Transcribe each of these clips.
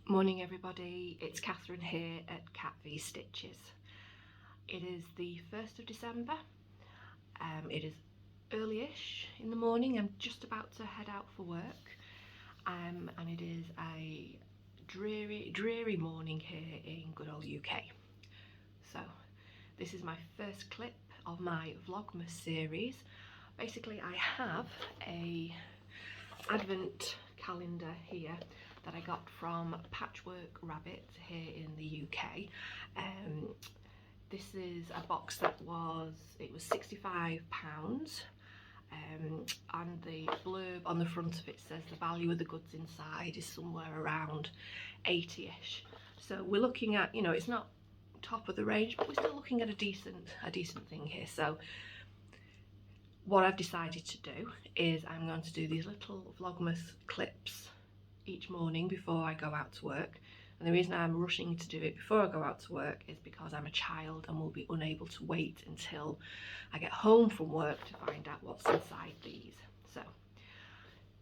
Morning everybody, it's Catherine here at Cat V Stitches. It is the 1st of December, it is early-ish in the morning. I'm just about to head out for work, and it is a dreary morning here in good old UK. So this is my first clip of my Vlogmas series. Basically I have a advent calendar here that I got from Patchwork Rabbit here in the UK. This is a box that was £65, and the blurb on the front of it says the value of the goods inside is somewhere around 80ish. So we're looking at, you know, it's not top of the range, but we're still looking at a decent thing here. So what I've decided to do is I'm going to do these little Vlogmas clips each morning before I go out to work. And the reason I'm rushing to do it before I go out to work is because I'm a child and will be unable to wait until I get home from work to find out what's inside these. So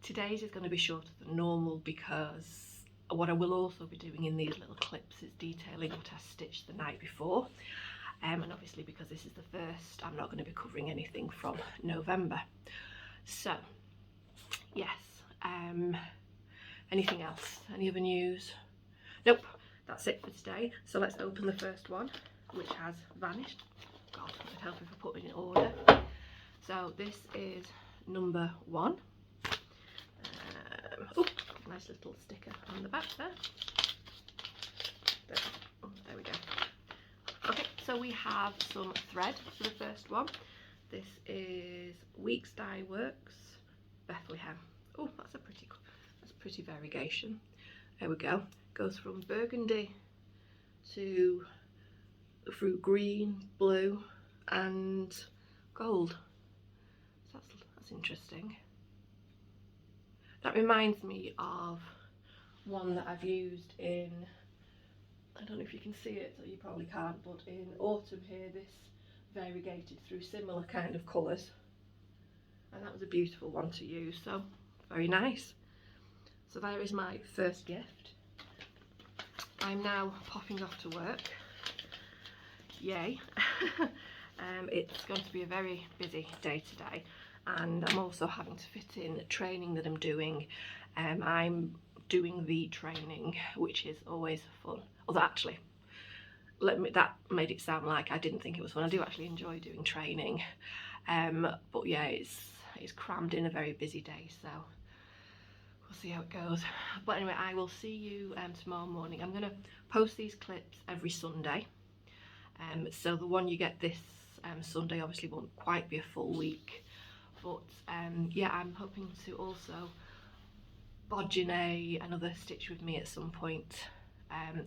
today's is going to be shorter than normal because what I will also be doing in these little clips is detailing what I stitched the night before. And obviously because this is the first, I'm not going to be covering anything from November. So yes, anything else? Any other news? Nope, that's it for today. So let's open the first one, which has vanished. God, it would help if I put it in order. So this is number 1. Oh, nice little sticker on the back there. There we go. Okay, so we have some thread for the first one. This is Weeks Dye Works, Bethlehem. Oh, that's a pretty variegation. There we go. Goes from burgundy to through green, blue and gold. So that's interesting. That reminds me of one that I've used in, I don't know if you can see it, so you probably can't, but in autumn here, this variegated through similar kind of colours, and that was a beautiful one to use, so very nice. So there is my first gift. I'm now popping off to work. Yay. It's going to be a very busy day today, and I'm also having to fit in training that I'm doing. I'm doing the training, which is always fun. Although actually, that made it sound like I didn't think it was fun. I do actually enjoy doing training, but yeah, it's crammed in a very busy day, so we'll see how it goes. But anyway, I will see you tomorrow morning. I'm going to post these clips every Sunday. So the one you get this Sunday obviously won't quite be a full week, but yeah, I'm hoping to also bodge in another stitch with me at some point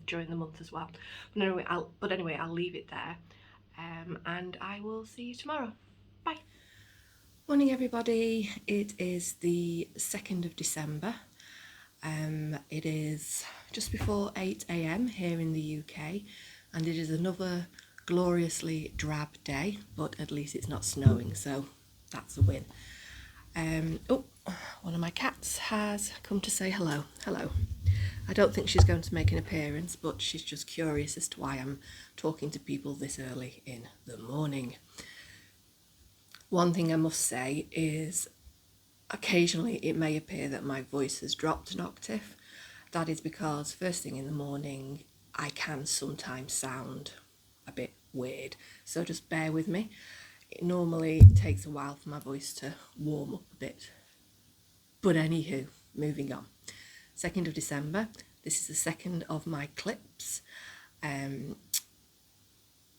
during the month as well. But anyway, I'll leave it there, and I will see you tomorrow. Bye. Morning everybody, it is the 2nd of December. It is just before 8 AM here in the UK, and it is another gloriously drab day, but at least it's not snowing, so that's a win. Oh, one of my cats has come to say hello. Hello. I don't think she's going to make an appearance, but she's just curious as to why I'm talking to people this early in the morning. One thing I must say is occasionally it may appear that my voice has dropped an octave. That is because first thing in the morning I can sometimes sound a bit weird, so just bear with me. It normally takes a while for my voice to warm up a bit. But anywho, moving on. 2nd of December, this is the second of my clips.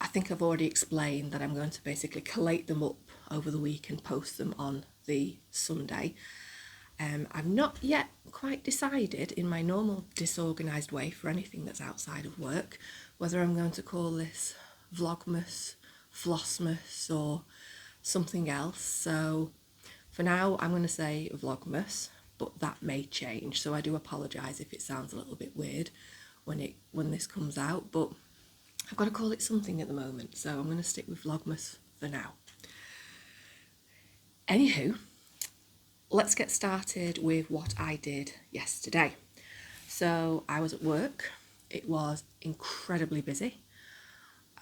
I think I've already explained that I'm going to basically collate them up over the week and post them on the Sunday. I've not yet quite decided, in my normal disorganised way for anything that's outside of work, whether I'm going to call this Vlogmas, Flossmas or something else. So for now I'm going to say Vlogmas, but that may change, so I do apologise if it sounds a little bit weird when this comes out, but I've got to call it something at the moment, so I'm going to stick with Vlogmas for now. Anywho, let's get started with what I did yesterday. So I was at work. It was incredibly busy.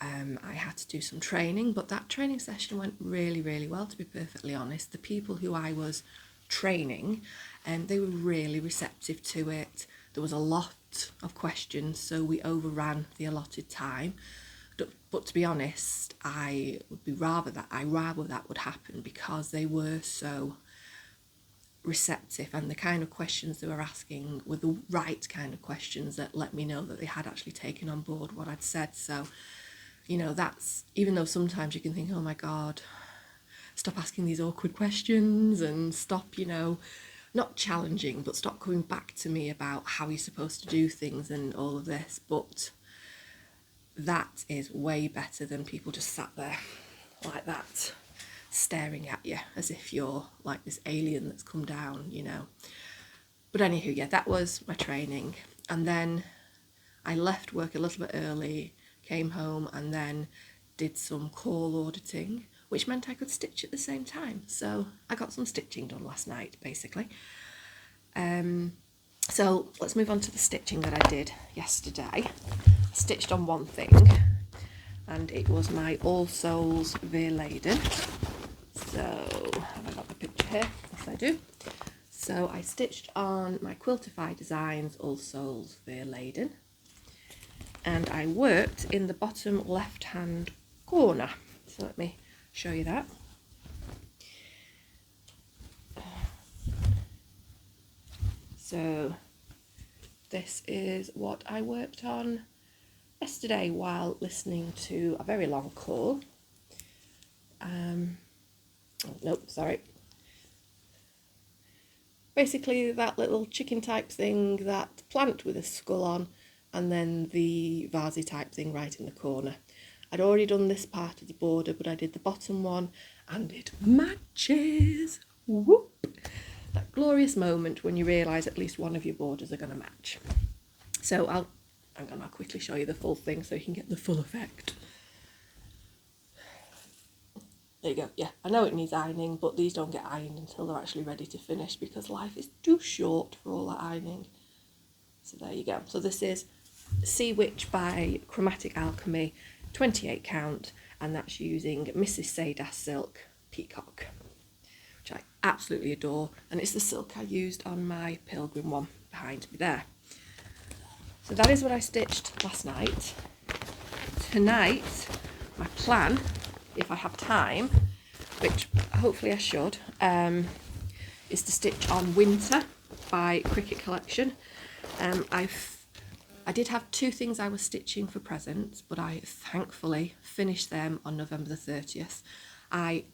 I had to do some training, but that training session went really, really well, to be perfectly honest. The people who I was training, they were really receptive to it. There was a lot of questions, so we overran the allotted time. But to be honest, I would rather that would happen, because they were so receptive, and the kind of questions they were asking were the right kind of questions that let me know that they had actually taken on board what I'd said. So, you know, that's, even though sometimes you can think, oh my God, stop asking these awkward questions and stop, you know, not challenging, but stop coming back to me about how you're supposed to do things and all of this. But that is way better than people just sat there like that, staring at you as if you're like this alien that's come down, you know. But anywho, yeah, that was my training. And then I left work a little bit early, came home, and then did some call auditing, which meant I could stitch at the same time. So I got some stitching done last night, basically. So let's move on to the stitching that I did yesterday. I stitched on one thing, and it was my All Souls Veer Laden. So have I got the picture here? Yes, I do. So I stitched on my Quiltify Designs All Souls Veer Laden, and I worked in the bottom left hand corner. So let me show you that. So this is what I worked on yesterday while listening to a very long call. Nope, sorry. Basically that little chicken type thing, that plant with a skull on, and then the vase type thing right in the corner. I'd already done this part of the border, but I did the bottom one, and it matches. Whoop! That glorious moment when you realise at least one of your borders are going to match. So I'll quickly show you the full thing so you can get the full effect. There you go. Yeah, I know it needs ironing, but these don't get ironed until they're actually ready to finish, because life is too short for all that ironing. So there you go. So this is Sea Witch by Chromatic Alchemy, 28 count, and that's using Mrs. Saydas silk peacock, which I absolutely adore, and it's the silk I used on my Pilgrim one behind me there. So that is what I stitched last night. Tonight, my plan, if I have time, which hopefully I should, is to stitch on Winter by Cricket Collection. I did have two things I was stitching for presents, but I thankfully finished them on November the 30th. I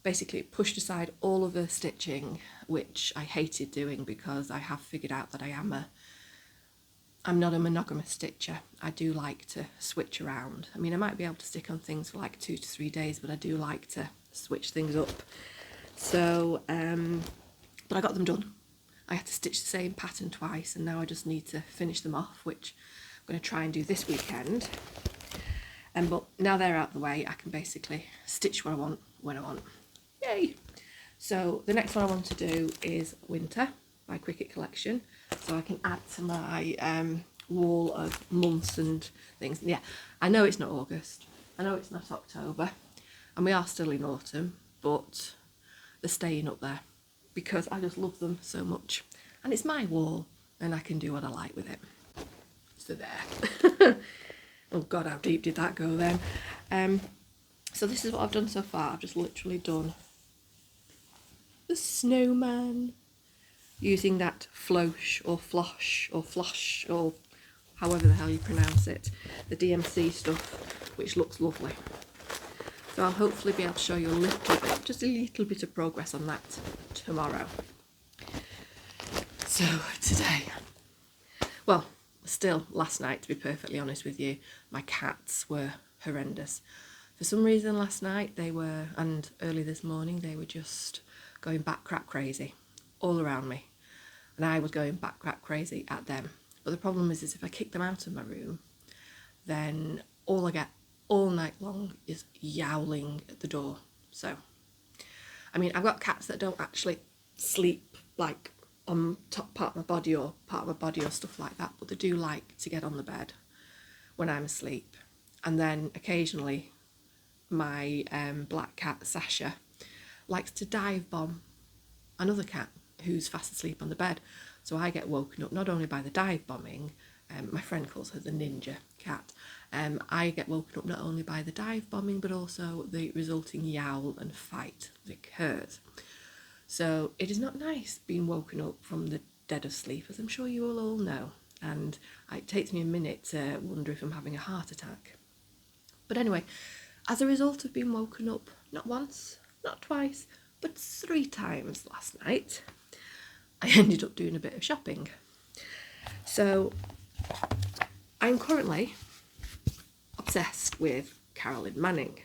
basically pushed aside all of the stitching, which I hated doing, because I have figured out that I'm not a monogamous stitcher. I do like to switch around. I mean, I might be able to stick on things for like 2 to 3 days, but I do like to switch things up. So, but I got them done. I had to stitch the same pattern twice, and now I just need to finish them off, which I'm going to try and do this weekend. But now they're out of the way, I can basically stitch what I want when I want. Yay! So the next one I want to do is Winter by Cricket Collection, so I can add to my wall of months and things. Yeah, I know it's not August, I know it's not October, and we are still in autumn, but they're staying up there because I just love them so much, and it's my wall and I can do what I like with it. So there. Oh God, how deep did that go then? So this is what I've done so far. I've just literally done the snowman using that floche or flosh or flush or however the hell you pronounce it, the DMC stuff, which looks lovely. So I'll hopefully be able to show you a little bit, just a little bit of progress on that tomorrow. So today, well, still last night, to be perfectly honest with you, my cats were horrendous. For some reason last night they were, and early this morning, they were just going bat crap crazy all around me, and I was going bat crap crazy at them. But the problem is if I kick them out of my room, then all I get all night long is yowling at the door. So, I mean, I've got cats that don't actually sleep like on top part of my body or stuff like that, but they do like to get on the bed when I'm asleep. And then occasionally my black cat Sasha likes to dive bomb another cat who's fast asleep on the bed. So I get woken up not only by the dive bombing, my friend calls her the ninja cat. I get woken up not only by the dive bombing but also the resulting yowl and fight that occurs. So it is not nice being woken up from the dead of sleep, as I'm sure you all know, and it takes me a minute to wonder if I'm having a heart attack. But anyway, as a result of being woken up not once, not twice, but 3 times last night, I ended up doing a bit of shopping. So I'm currently obsessed with Carolyn Manning.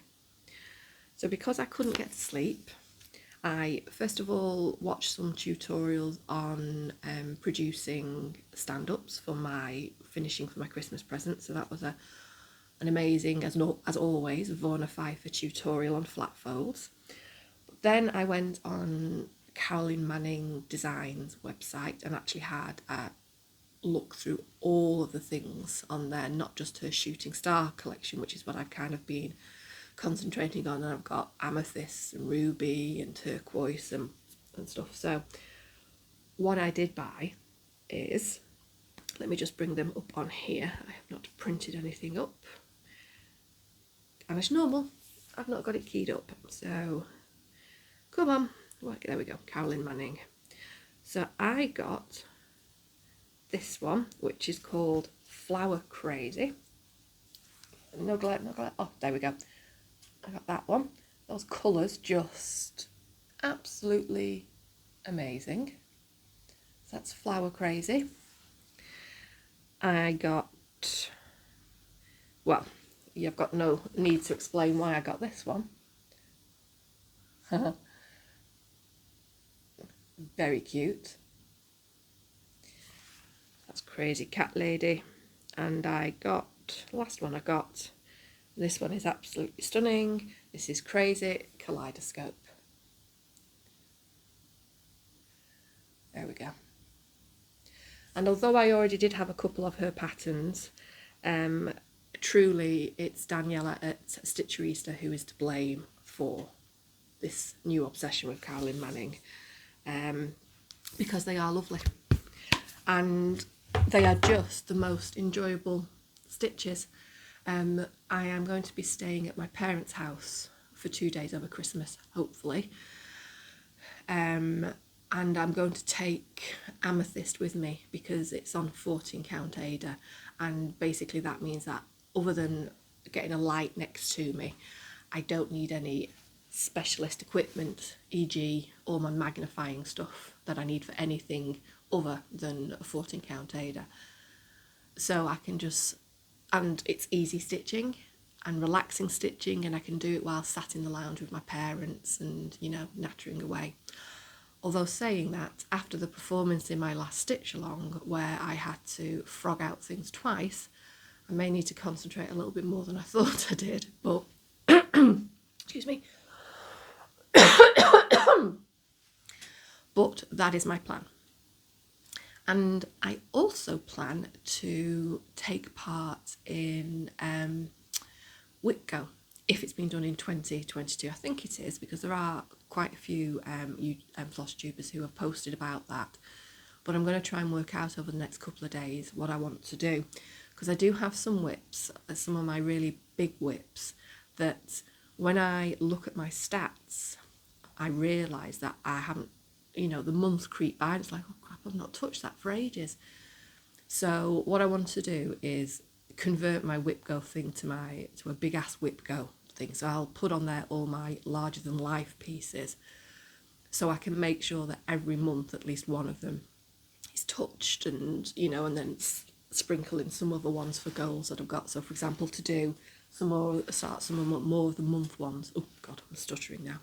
So because I couldn't get to sleep, I first of all watched some tutorials on producing stand-ups for my finishing for my Christmas present. So that was an amazing, as always, Vorna Pfeiffer tutorial on flat folds. But then I went on Carolyn Manning Designs website and actually had a look through all of the things on there, not just her shooting star collection, which is what I've kind of been concentrating on. And I've got amethyst and ruby and turquoise and stuff. So what I did buy is, let me just bring them up on here. I have not printed anything up, and as normal I've not got it keyed up, so come on. Well, there we go, Carolyn Manning. So I got this one, which is called Flower Crazy. No glare. Oh, there we go. I got that one. Those colours just absolutely amazing. So that's Flower Crazy. I got, well, you've got no need to explain why I got this one. Very cute. That's Crazy Cat Lady. And I got, last one I got, this one is absolutely stunning. This is Crazy Kaleidoscope. There we go. And although I already did have a couple of her patterns, truly it's Daniela at Stitcherista who is to blame for this new obsession with Carolyn Manning, because they are lovely and they are just the most enjoyable stitches. I am going to be staying at my parents' house for 2 days over Christmas, hopefully, and I'm going to take amethyst with me because it's on 14 count Aida, and basically that means that other than getting a light next to me, I don't need any specialist equipment, e.g. all my magnifying stuff that I need for anything other than a 14 count Aida. So I can just, and it's easy stitching and relaxing stitching, and I can do it while sat in the lounge with my parents and, you know, nattering away. Although saying that, after the performance in my last stitch along where I had to frog out things twice, I may need to concentrate a little bit more than I thought I did, but excuse me. But that is my plan. And I also plan to take part in WIPGO, if it's been done in 2022. I think it is, because there are quite a few floss tubers who have posted about that. But I'm going to try and work out over the next couple of days what I want to do, because I do have some WIPs, some of my really big WIPs, that when I look at my stats, I realise that I haven't, you know, the months creep by and it's like, oh crap, I've not touched that for ages. So what I want to do is convert my WIPGO thing to a big ass WIPGO thing. So I'll put on there all my larger than life pieces, so I can make sure that every month at least one of them is touched, and, you know, and then sprinkle in some other ones for goals that I've got. So for example, to do some more of the month ones. Oh god, I'm stuttering now.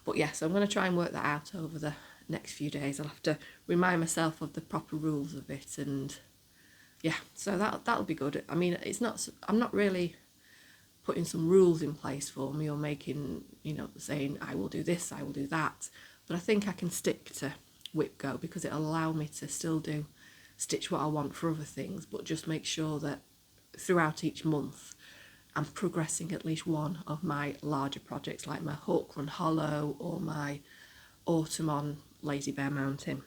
But yes, yeah, so I'm going to try and work that out over the next few days. I'll have to remind myself of the proper rules of it, and yeah, so that'll be good. I mean, I'm not really putting some rules in place for me or making, you know, saying I will do this, I will do that, but I think I can stick to WIP go, because it'll allow me to still stitch what I want for other things, but just make sure that throughout each month I'm progressing at least one of my larger projects, like my Hook Run Hollow or my Autumn on Lazy Bear Mountain.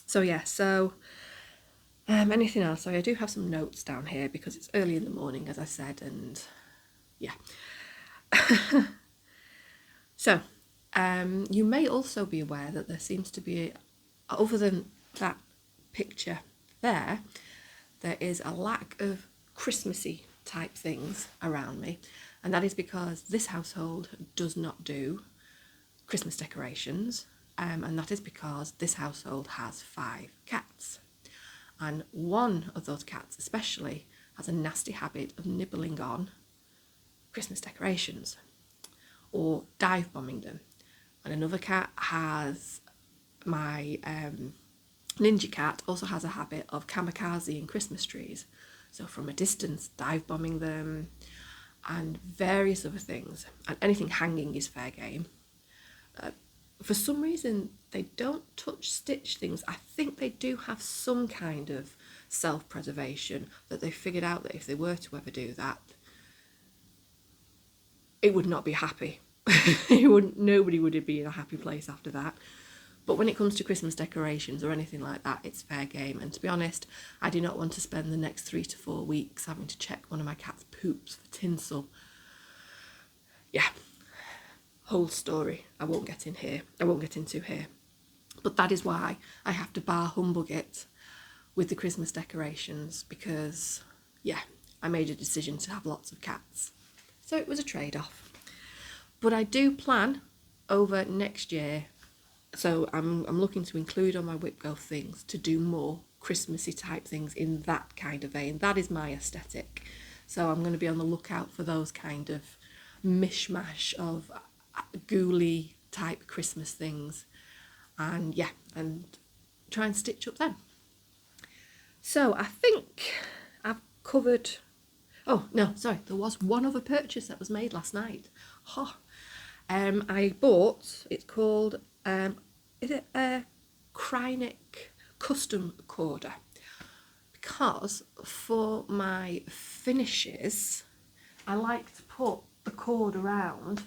So yeah, so anything else? So I do have some notes down here because it's early in the morning, as I said, and yeah. So you may also be aware that there seems to be, other than that picture there is a lack of Christmassy type things around me, and that is because this household does not do Christmas decorations, and that is because this household has 5 cats, and one of those cats especially has a nasty habit of nibbling on Christmas decorations or dive bombing them, and another cat has, my Ninja cat also has a habit of kamikaze Christmas trees, so from a distance dive bombing them, and various other things, and anything hanging is fair game. For some reason they don't touch stitch things. I think they do have some kind of self-preservation, that they figured out that if they were to ever do that, it would not be happy. Nobody would be in a happy place after that. But when it comes to Christmas decorations or anything like that, it's fair game. And to be honest, I do not want to spend the next 3 to 4 weeks having to check one of my cat's poops for tinsel. Yeah, whole story I won't get into here. But that is why I have to bar humbug it with the Christmas decorations, because yeah, I made a decision to have lots of cats. So it was a trade-off. But I do plan over next year, so I'm looking to include on my WIP Go things to do more Christmassy type things in that kind of vein. That is my aesthetic. So I'm going to be on the lookout for those kind of mishmash of ghouly type Christmas things, and yeah, and try and stitch up then. So I think I've covered, oh no, sorry, there was one other purchase that was made last night. I bought, it's called, is it a Krynic custom corder, because for my finishes I like to put the cord around,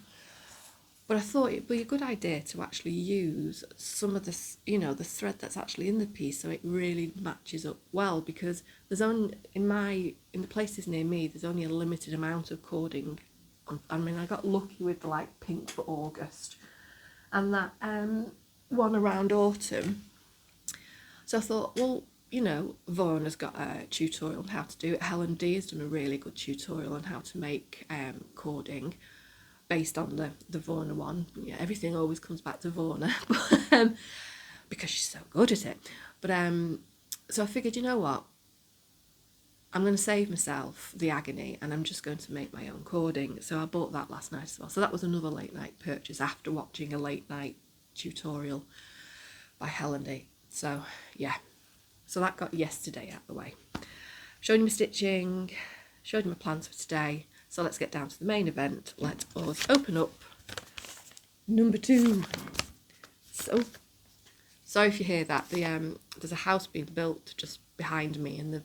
but I thought it'd be a good idea to actually use some of this, you know, the thread that's actually in the piece, so it really matches up well, because there's only, in the places near me, there's only a limited amount of cording. I mean, I got lucky with the like pink for August and that one around autumn. So I thought, well, you know, Vaughan has got a tutorial on how to do it. Helen D has done a really good tutorial on how to make cording based on the Vaughan one. Yeah, everything always comes back to Vaughan because she's so good at it. But so I figured, you know what, I'm going to save myself the agony and I'm just going to make my own cording. So I bought that last night as well. So that was another late night purchase after watching a late night tutorial by Helen D. So yeah, so that got yesterday out of the way. Showed you my stitching, showed you my plans for today. So let's get down to the main event. Let us open up number 2. So sorry if you hear that. There's a house being built just behind me, and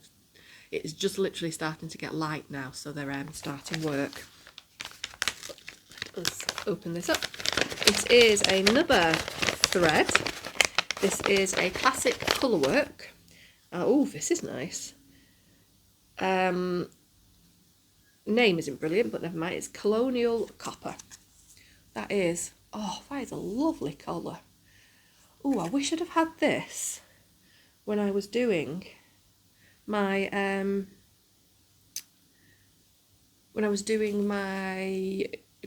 it is just literally starting to get light now, so they're starting work. Let us open this up. It is another thread. This is a classic colourwork. Oh, this is nice. Name isn't brilliant, but never mind. It's Colonial Copper. That is a lovely colour. Oh, I wish I'd have had this when I was doing my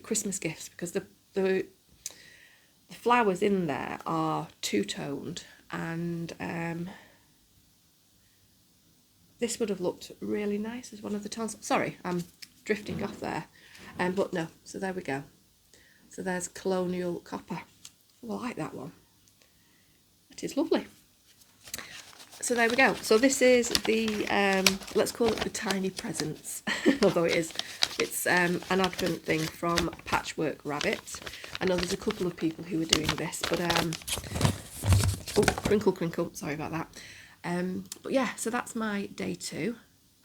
Christmas gifts, because the flowers in there are two-toned, and this would have looked really nice as one of the tones. Sorry, I'm drifting off there, but no, so there we go. So there's Colonial Copper. Oh, I like that one. It is lovely. So there we go. So this is the, let's call it the tiny presents, although it's an advent thing from Patchwork Rabbit. I know there's a couple of people who are doing this, but Oh, crinkle, crinkle. Sorry about that. But yeah, so that's my day 2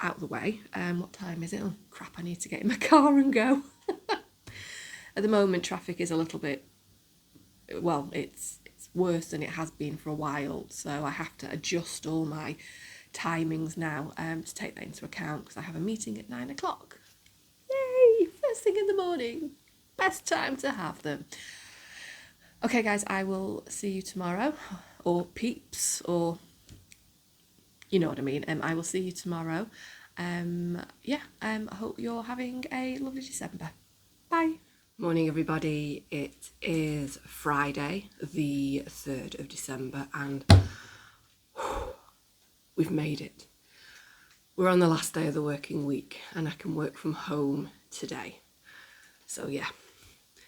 out of the way. What time is it? Oh crap, I need to get in my car and go. At the moment, traffic is a little bit, well, it's worse than it has been for a while, so I have to adjust all my timings now to take that into account, because I have a meeting at 9 o'clock. Yay! First thing in the morning. Best time to have them. Okay guys, I will see you tomorrow, or peeps, or you know what I mean. I will see you tomorrow. I hope you're having a lovely December. Bye. Morning everybody, it is Friday the 3rd of December and we've made it. We're on the last day of the working week and I can work from home today. So yeah,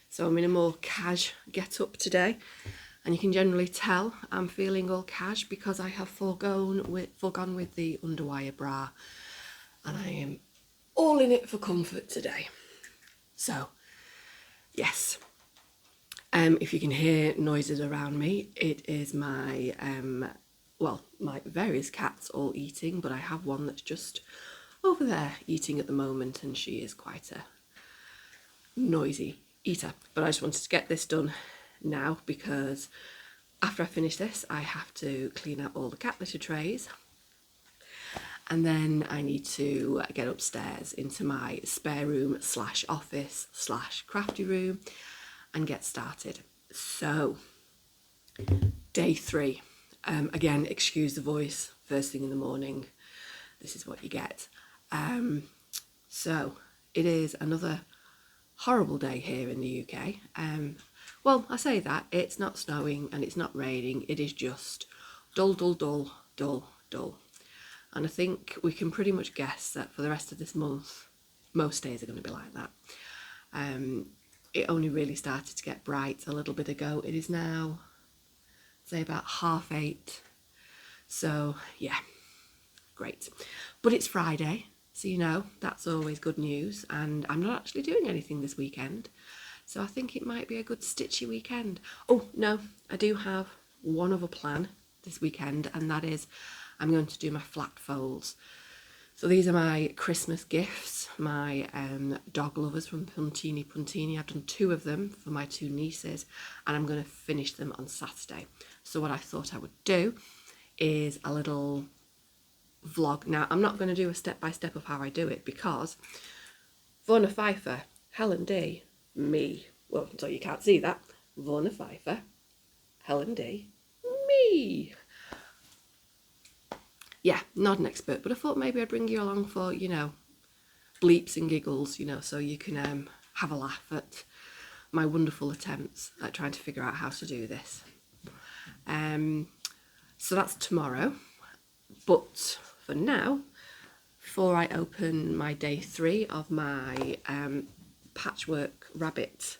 so I'm in a more cash get up today, and you can generally tell I'm feeling all cash because I have foregone with the underwire bra and I am all in it for comfort today. So yes, if you can hear noises around me, it is my my various cats all eating, but I have one that's just over there eating at the moment and she is quite a noisy eater. But I just wanted to get this done now because after I finish this I have to clean out all the cat litter trays, and then I need to get upstairs into my spare room / office / crafty room and get started. So day 3, again, excuse the voice, first thing in the morning, this is what you get. So it is another horrible day here in the UK. Well, I say that, it's not snowing and it's not raining, it is just dull, dull, dull, dull, dull. And I think we can pretty much guess that for the rest of this month, most days are going to be like that. It only really started to get bright a little bit ago. It is now, say, about 8:30. So yeah, great. But it's Friday, so you know, that's always good news. And I'm not actually doing anything this weekend. So I think it might be a good stitchy weekend. Oh, no, I do have one other plan this weekend, and that is I'm going to do my flat folds. So these are my Christmas gifts, my dog lovers from Puntini Puntini. I've done 2 of them for my 2 nieces and I'm going to finish them on Saturday. So what I thought I would do is a little vlog. Now I'm not going to do a step-by-step of how I do it because Vorna Pfeiffer, Helen D, me. Well, so you can't see that. Vorna Pfeiffer, Helen D, me. Yeah, not an expert, but I thought maybe I'd bring you along for, you know, bleeps and giggles, you know, so you can have a laugh at my wonderful attempts at trying to figure out how to do this. So that's tomorrow, but for now, before I open my day 3 of my patchwork rabbit,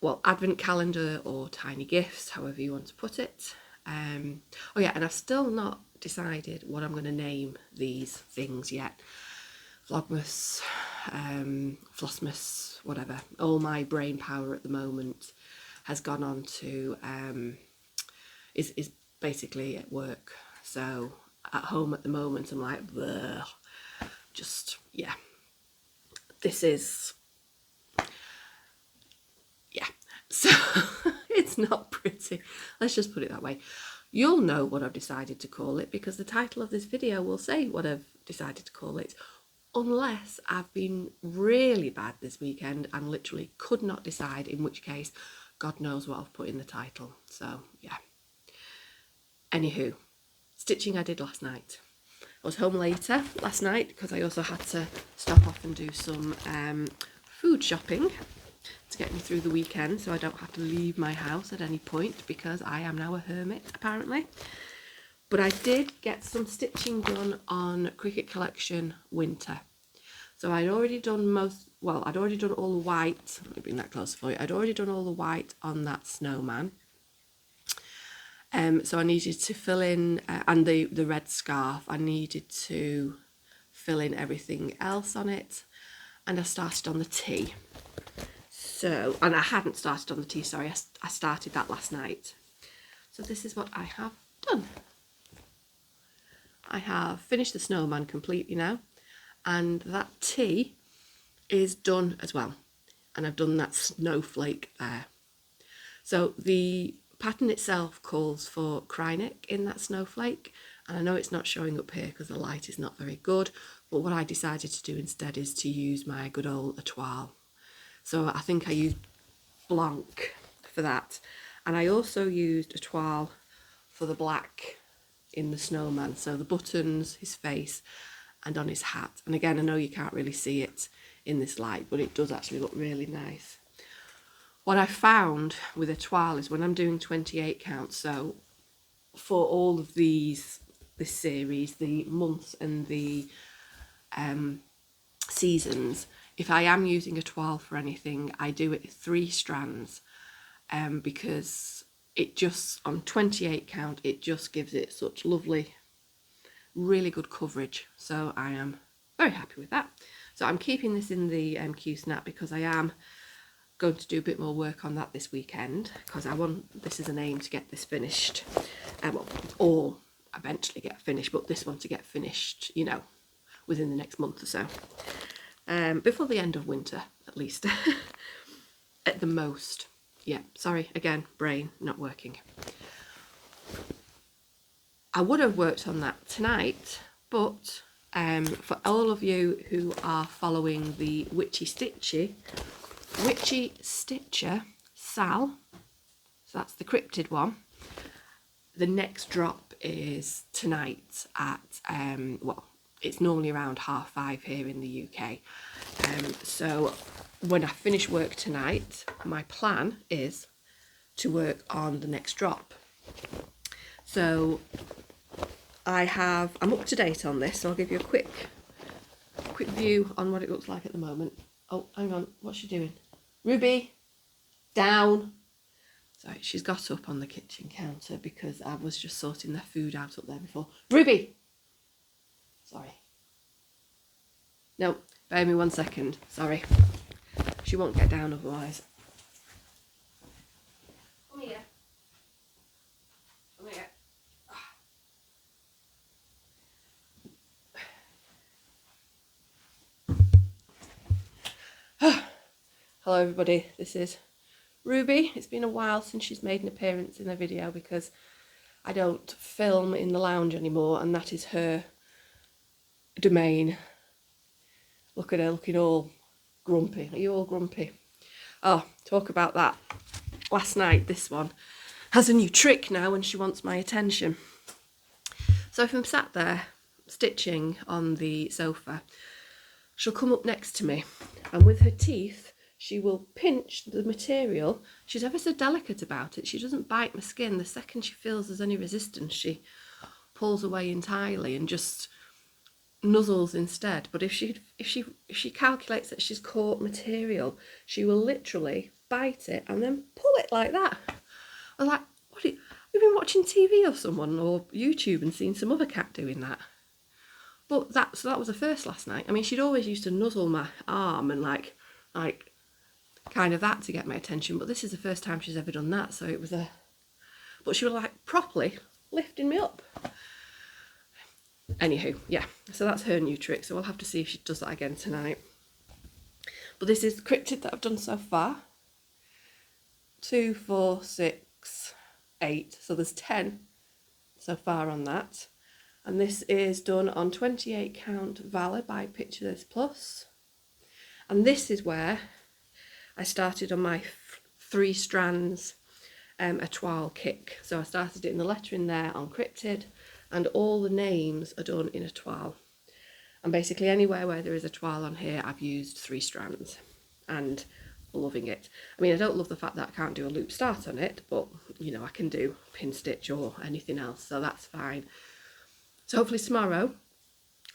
well, advent calendar or tiny gifts, however you want to put it. Oh yeah, and I've still not decided what I'm going to name these things yet. Vlogmas, Flossmas, whatever. All my brain power at the moment has gone on to is basically at work. So at home at the moment I'm like, bleh. Just yeah, this is, yeah, so it's not pretty, let's just put it that way. You'll know what I've decided to call it because the title of this video will say what I've decided to call it, unless I've been really bad this weekend and literally could not decide, in which case God knows what I've put in the title. So yeah, anywho, stitching I did last night. I was home later last night because I also had to stop off and do some food shopping to get me through the weekend, so I don't have to leave my house at any point because I am now a hermit apparently. But I did get some stitching done on Cricut Collection Winter. So I'd already done I'd already done all the white. Let me bring that closer for you. I'd already done all the white on that snowman. So I needed to fill in, and the red scarf, I needed to fill in everything else on it. And I started on the tea. So, and I hadn't started on the tea, sorry, I started that last night. So this is what I have done. I have finished the snowman completely now, and that tea is done as well. And I've done that snowflake there. So the pattern itself calls for Krynic in that snowflake, and I know it's not showing up here because the light is not very good, but what I decided to do instead is to use my good old Etoile. So I think I used Blanc for that, and I also used Etoile for the black in the snowman, so the buttons, his face, and on his hat. And again, I know you can't really see it in this light, but it does actually look really nice. What I found with Etoile is when I'm doing 28 counts, so for all of this series, the months and the seasons, if I am using Etoile for anything, I do it 3 strands, because it just, on 28 count, it just gives it such lovely, really good coverage. So I am very happy with that. So I'm keeping this in the Q-snap because I am going to do a bit more work on that this weekend, because I want, this is an aim to get this finished, well, or eventually get finished, but this one to get finished, you know, within the next month or so, before the end of winter at least. At the most. Yeah, sorry, again, brain not working. I would have worked on that tonight, but for all of you who are following the Witchy Stitcher Sal, so that's the cryptid one, the next drop is tonight at, well, it's normally around 5:30 here in the UK. So when I finish work tonight, my plan is to work on the next drop. So I'm up to date on this, so I'll give you a quick view on what it looks like at the moment. Oh, hang on, what's she doing? Ruby, down. Sorry, she's got up on the kitchen counter because I was just sorting their food out up there before. Ruby! Sorry. No, bear me 1 second, sorry. She won't get down otherwise. Come here. Come here. Hello everybody, this is Ruby. It's been a while since she's made an appearance in a video because I don't film in the lounge anymore, and that is her domain. Look at her looking all grumpy. Are you all grumpy? Oh, talk about that. Last night, this one has a new trick now and she wants my attention. So if I'm sat there stitching on the sofa, she'll come up next to me and with her teeth she will pinch the material. She's ever so delicate about it. She doesn't bite my skin. The second she feels there's any resistance, she pulls away entirely and just nuzzles instead. But if she calculates that she's caught material, she will literally bite it and then pull it like that. I was like, what? Have you been watching TV or someone or YouTube and seen some other cat doing that? But that was the first last night. I mean, she'd always used to nuzzle my arm and like kind of that to get my attention, but this is the first time she's ever done that. So it was but she was like properly lifting me up. Anywho, yeah, so that's her new trick, so we'll have to see if she does that again tonight. But this is the cryptid that I've done so far. 2, 4, 6, 8, so there's 10 so far on that. And this is done on 28 count Valor by Picture This Plus. And this is where I started on my 3 strands Etoile kick. So I started it in the lettering there on cryptid, and all the names are done in Etoile. And basically anywhere where there is Etoile on here, I've used 3 strands and loving it. I mean, I don't love the fact that I can't do a loop start on it, but you know, I can do pin stitch or anything else, so that's fine. So hopefully tomorrow,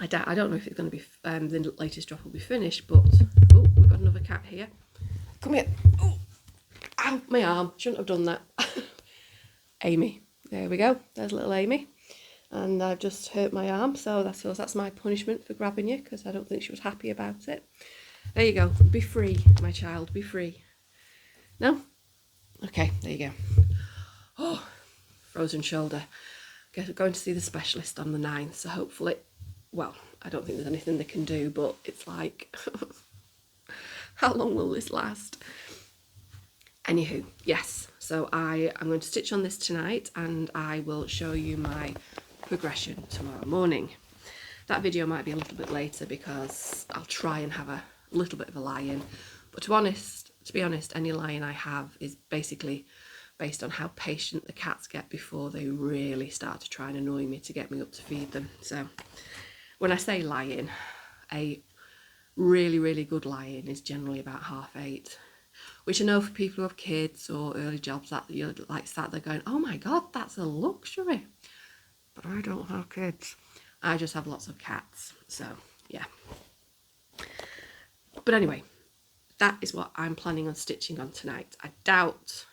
I don't know if it's going to be, the latest drop will be finished, but, oh, we've got another cat here. Come here. Oh, ow, my arm. Shouldn't have done that. Amy. There we go. There's little Amy. And I've just hurt my arm, so that's my punishment for grabbing you, because I don't think she was happy about it. There you go. Be free, my child. Be free. No? Okay, there you go. Oh, frozen shoulder. Going to see the specialist on the 9th, so hopefully, well, I don't think there's anything they can do, but it's like, how long will this last? Anywho, yes, so I'm going to stitch on this tonight and I will show you my progression tomorrow morning. That video might be a little bit later because I'll try and have a little bit of a lie-in, but to be honest, any lie-in I have is basically based on how patient the cats get before they really start to try and annoy me to get me up to feed them. So when I say lie-in, a really, really good lie-in is generally about 8:30, which I know for people who have kids or early jobs that you're like sat there going, oh my God, that's a luxury. But I don't have kids. I just have lots of cats. So yeah. But anyway, that is what I'm planning on stitching on tonight. I doubt,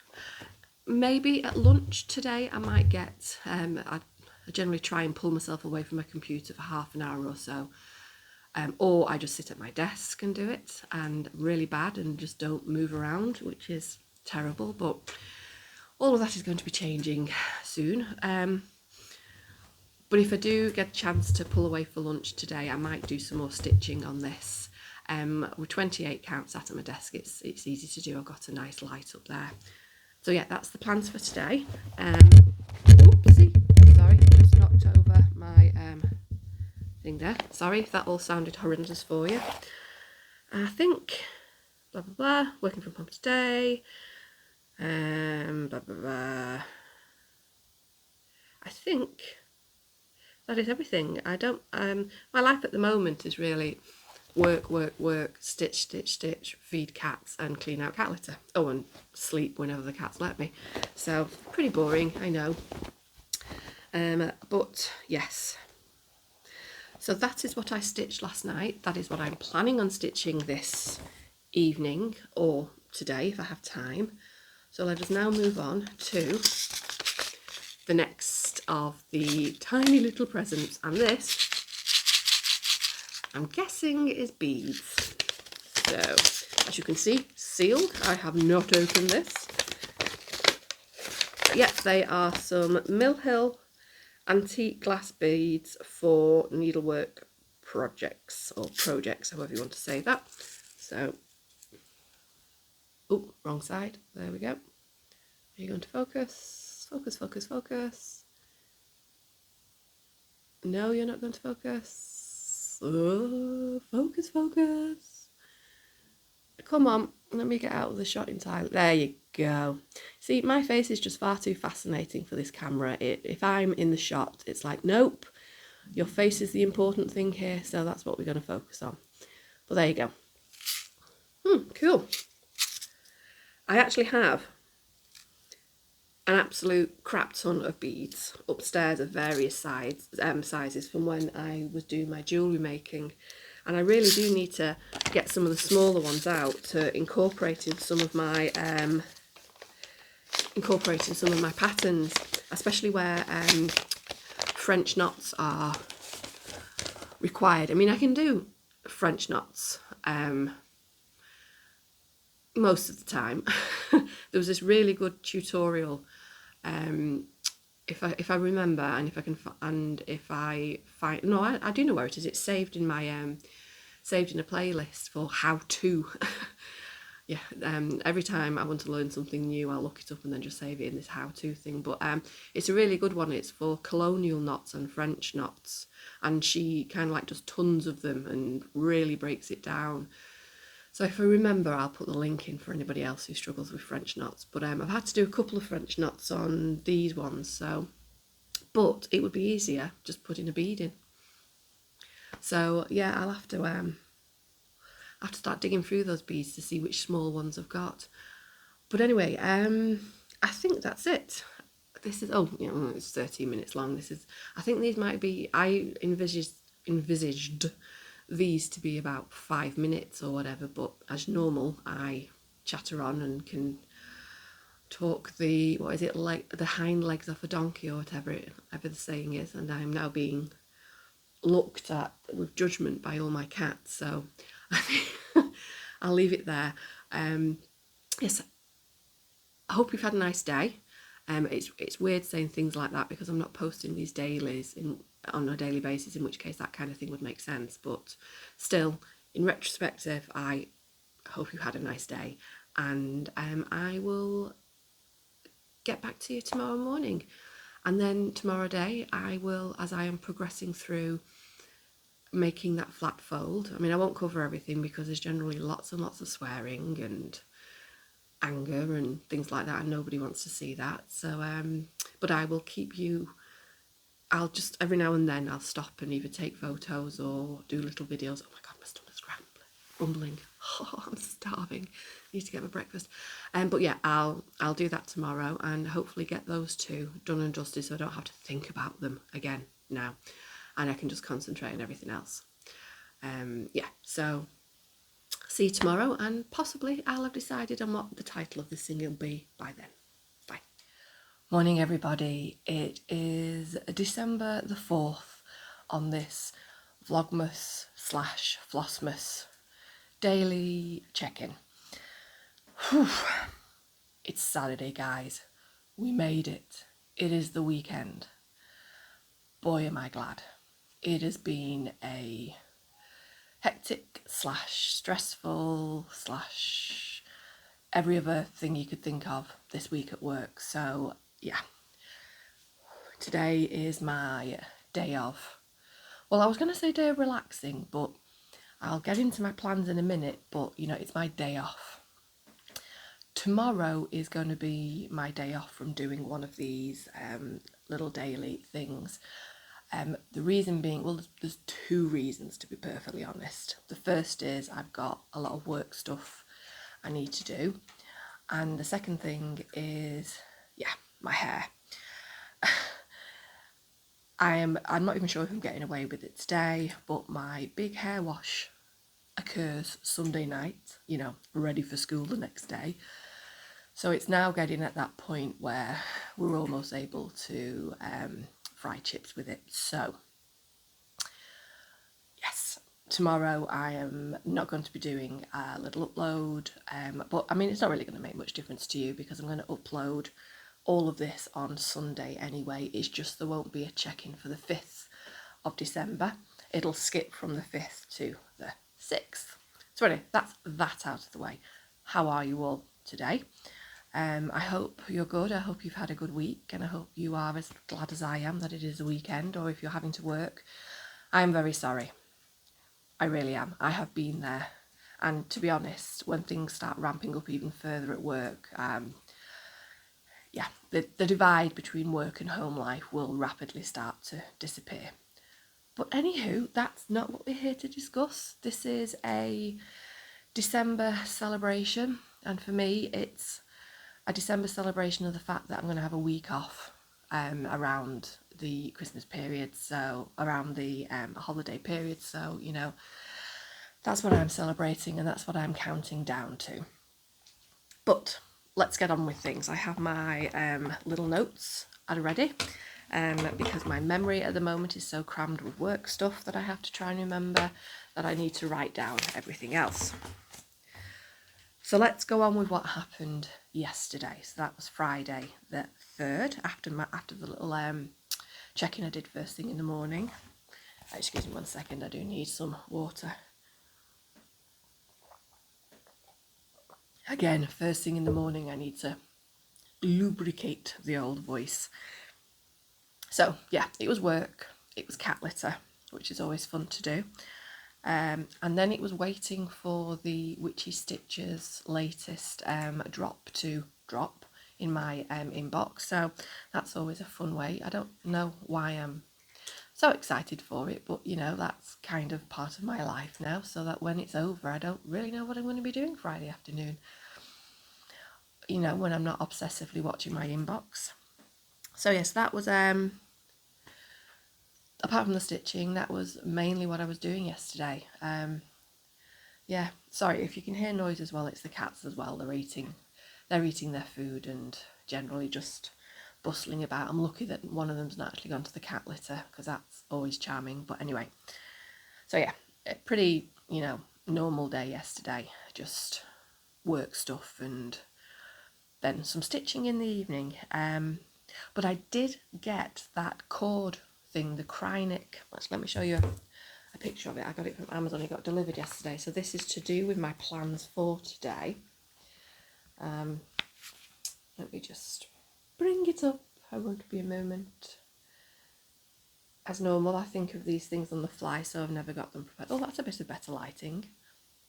maybe at lunch today I might get, I generally try and pull myself away from my computer for half an hour or so. Or I just sit at my desk and do it, and really bad and just don't move around, which is terrible, but all of that is going to be changing soon. But if I do get a chance to pull away for lunch today, I might do some more stitching on this. With 28 counts sat at my desk, it's easy to do. I've got a nice light up there. So yeah, that's the plans for today. Oopsie, sorry, just knocked over my thing there. Sorry if that all sounded horrendous for you. I think, blah, blah, blah, working from home today. Blah, blah, blah. I think that is everything. I don't, my life at the moment is really work, work, work, stitch, stitch, stitch, feed cats and clean out cat litter. Oh, and sleep whenever the cats let me. So, pretty boring, I know. But yes. So that is what I stitched last night. That is what I'm planning on stitching this evening or today if I have time. So let us now move on to the next of the tiny little presents, and this, I'm guessing, is beads. So as you can see, sealed. I have not opened this. Yep, they are some Mill Hill antique glass beads for needlework projects, or projects, however you want to say that. So, oh, wrong side. There we go. Are you going to focus? Focus, focus, focus. No, you're not going to focus. Oh, focus, focus. Come on, let me get out of the shot in time. There you go. See, my face is just far too fascinating for this camera. If I'm in the shot, it's like, nope, your face is the important thing here, so that's what we're going to focus on. But there you go. Cool. I actually have an absolute crap ton of beads upstairs of various sizes from when I was doing my jewellery making. And I really do need to get some of the smaller ones out to incorporate in some of my patterns, especially where French knots are required. I mean, I can do French knots most of the time. There was this really good tutorial, if I remember, and if I can, and if I find, no, I do know where it is. It's saved in my saved in a playlist for how to. Yeah, every time I want to learn something new, I'll look it up and then just save it in this how-to thing. But it's a really good one. It's for colonial knots and French knots, and she kind of like does tons of them and really breaks it down. So if I remember, I'll put the link in for anybody else who struggles with French knots. But I've had to do a couple of French knots on these ones, so, but it would be easier just putting a bead in. So yeah, I'll have to start digging through those beads to see which small ones I've got. But anyway, I think that's it. This is, oh, you know, it's 13 minutes long. This is, I think these might be, I envisaged these to be about 5 minutes or whatever, but as normal, I chatter on and can talk the, what is it, like the hind legs off a donkey or whatever the saying is, and I'm now being looked at with judgment by all my cats, so I think I'll leave it there. Yes, I hope you've had a nice day. It's weird saying things like that because I'm not posting these dailies on a daily basis, in which case that kind of thing would make sense. But still, in retrospective, I hope you had a nice day, and I will get back to you tomorrow morning. And then tomorrow day, I will, as I am progressing through making that flat fold. I mean, I won't cover everything because there's generally lots and lots of swearing and anger and things like that, and nobody wants to see that. So, but I will keep you. I'll just every now and then I'll stop and either take photos or do little videos. Oh my god, my stomach's rumbling. Oh, I'm starving. Need to get my breakfast. But yeah, I'll do that tomorrow and hopefully get those two done and dusted so I don't have to think about them again now, and I can just concentrate on everything else. Yeah, so see you tomorrow, and possibly I'll have decided on what the title of this thing will be by then. Bye. Morning everybody, it is December the 4th on this Vlogmas / Flossmas daily check-in. It's Saturday, guys. We made it. It is the weekend. Boy, am I glad. It has been a hectic / stressful / every other thing you could think of this week at work. So yeah, today is my day of, well, I was going to say day of relaxing, but I'll get into my plans in a minute, but you know, it's my day off. Tomorrow is going to be my day off from doing one of these little daily things. The reason being, well, there's two reasons, to be perfectly honest. The first is I've got a lot of work stuff I need to do, and the second thing is, yeah, my hair. I'm not even sure if I'm getting away with it today, but my big hair wash occurs Sunday night, you know, ready for school the next day. So it's now getting at that point where we're almost able to fry chips with it. So yes, tomorrow I am not going to be doing a little upload, but I mean, it's not really going to make much difference to you because I'm going to upload all of this on Sunday anyway. It's just there won't be a check-in for the 5th of December. It'll skip from the 5th to the 6th. So anyway, that's that out of the way. How are you all today? I hope you're good. I hope you've had a good week, and I hope you are as glad as I am that it is a weekend, or if you're having to work, I'm very sorry. I really am. I have been there, and to be honest, when things start ramping up even further at work, yeah, the divide between work and home life will rapidly start to disappear. But anywho, that's not what we're here to discuss. This is a December celebration, and for me it's a December celebration of the fact that I'm going to have a week off around the Christmas period, so around the holiday period, so you know, that's what I'm celebrating and that's what I'm counting down to. But let's get on with things. I have my little notes ready because my memory at the moment is so crammed with work stuff that I have to try and remember that I need to write down everything else. So let's go on with what happened yesterday. So that was Friday the 3rd, after the little check-in I did first thing in the morning. Excuse me 1 second, I do need some water. Again, first thing in the morning, I need to lubricate the old voice. So yeah, it was work, it was cat litter, which is always fun to do. And then it was waiting for the Witchy Stitches latest drop to drop in my inbox. So that's always a fun way. I don't know why I'm so excited for it, but you know, that's kind of part of my life now, so that when it's over, I don't really know what I'm going to be doing Friday afternoon. You know, when I'm not obsessively watching my inbox. So yes, that was apart from the stitching, that was mainly what I was doing yesterday. Yeah, sorry if you can hear noise as well, it's the cats as well. They're eating their food and generally just bustling about. I'm lucky that one of them's not actually gone to the cat litter because that's always charming. But anyway, so yeah, a pretty, you know, normal day yesterday, just work stuff and then some stitching in the evening. But I did get that cord thing, the Krynic. Let me show you a picture of it. I got it from Amazon. It got delivered yesterday. So this is to do with my plans for today. Let me just bring it up. I won't be a moment. As normal, I think of these things on the fly, so I've never got them prepared. Oh, that's a bit of better lighting.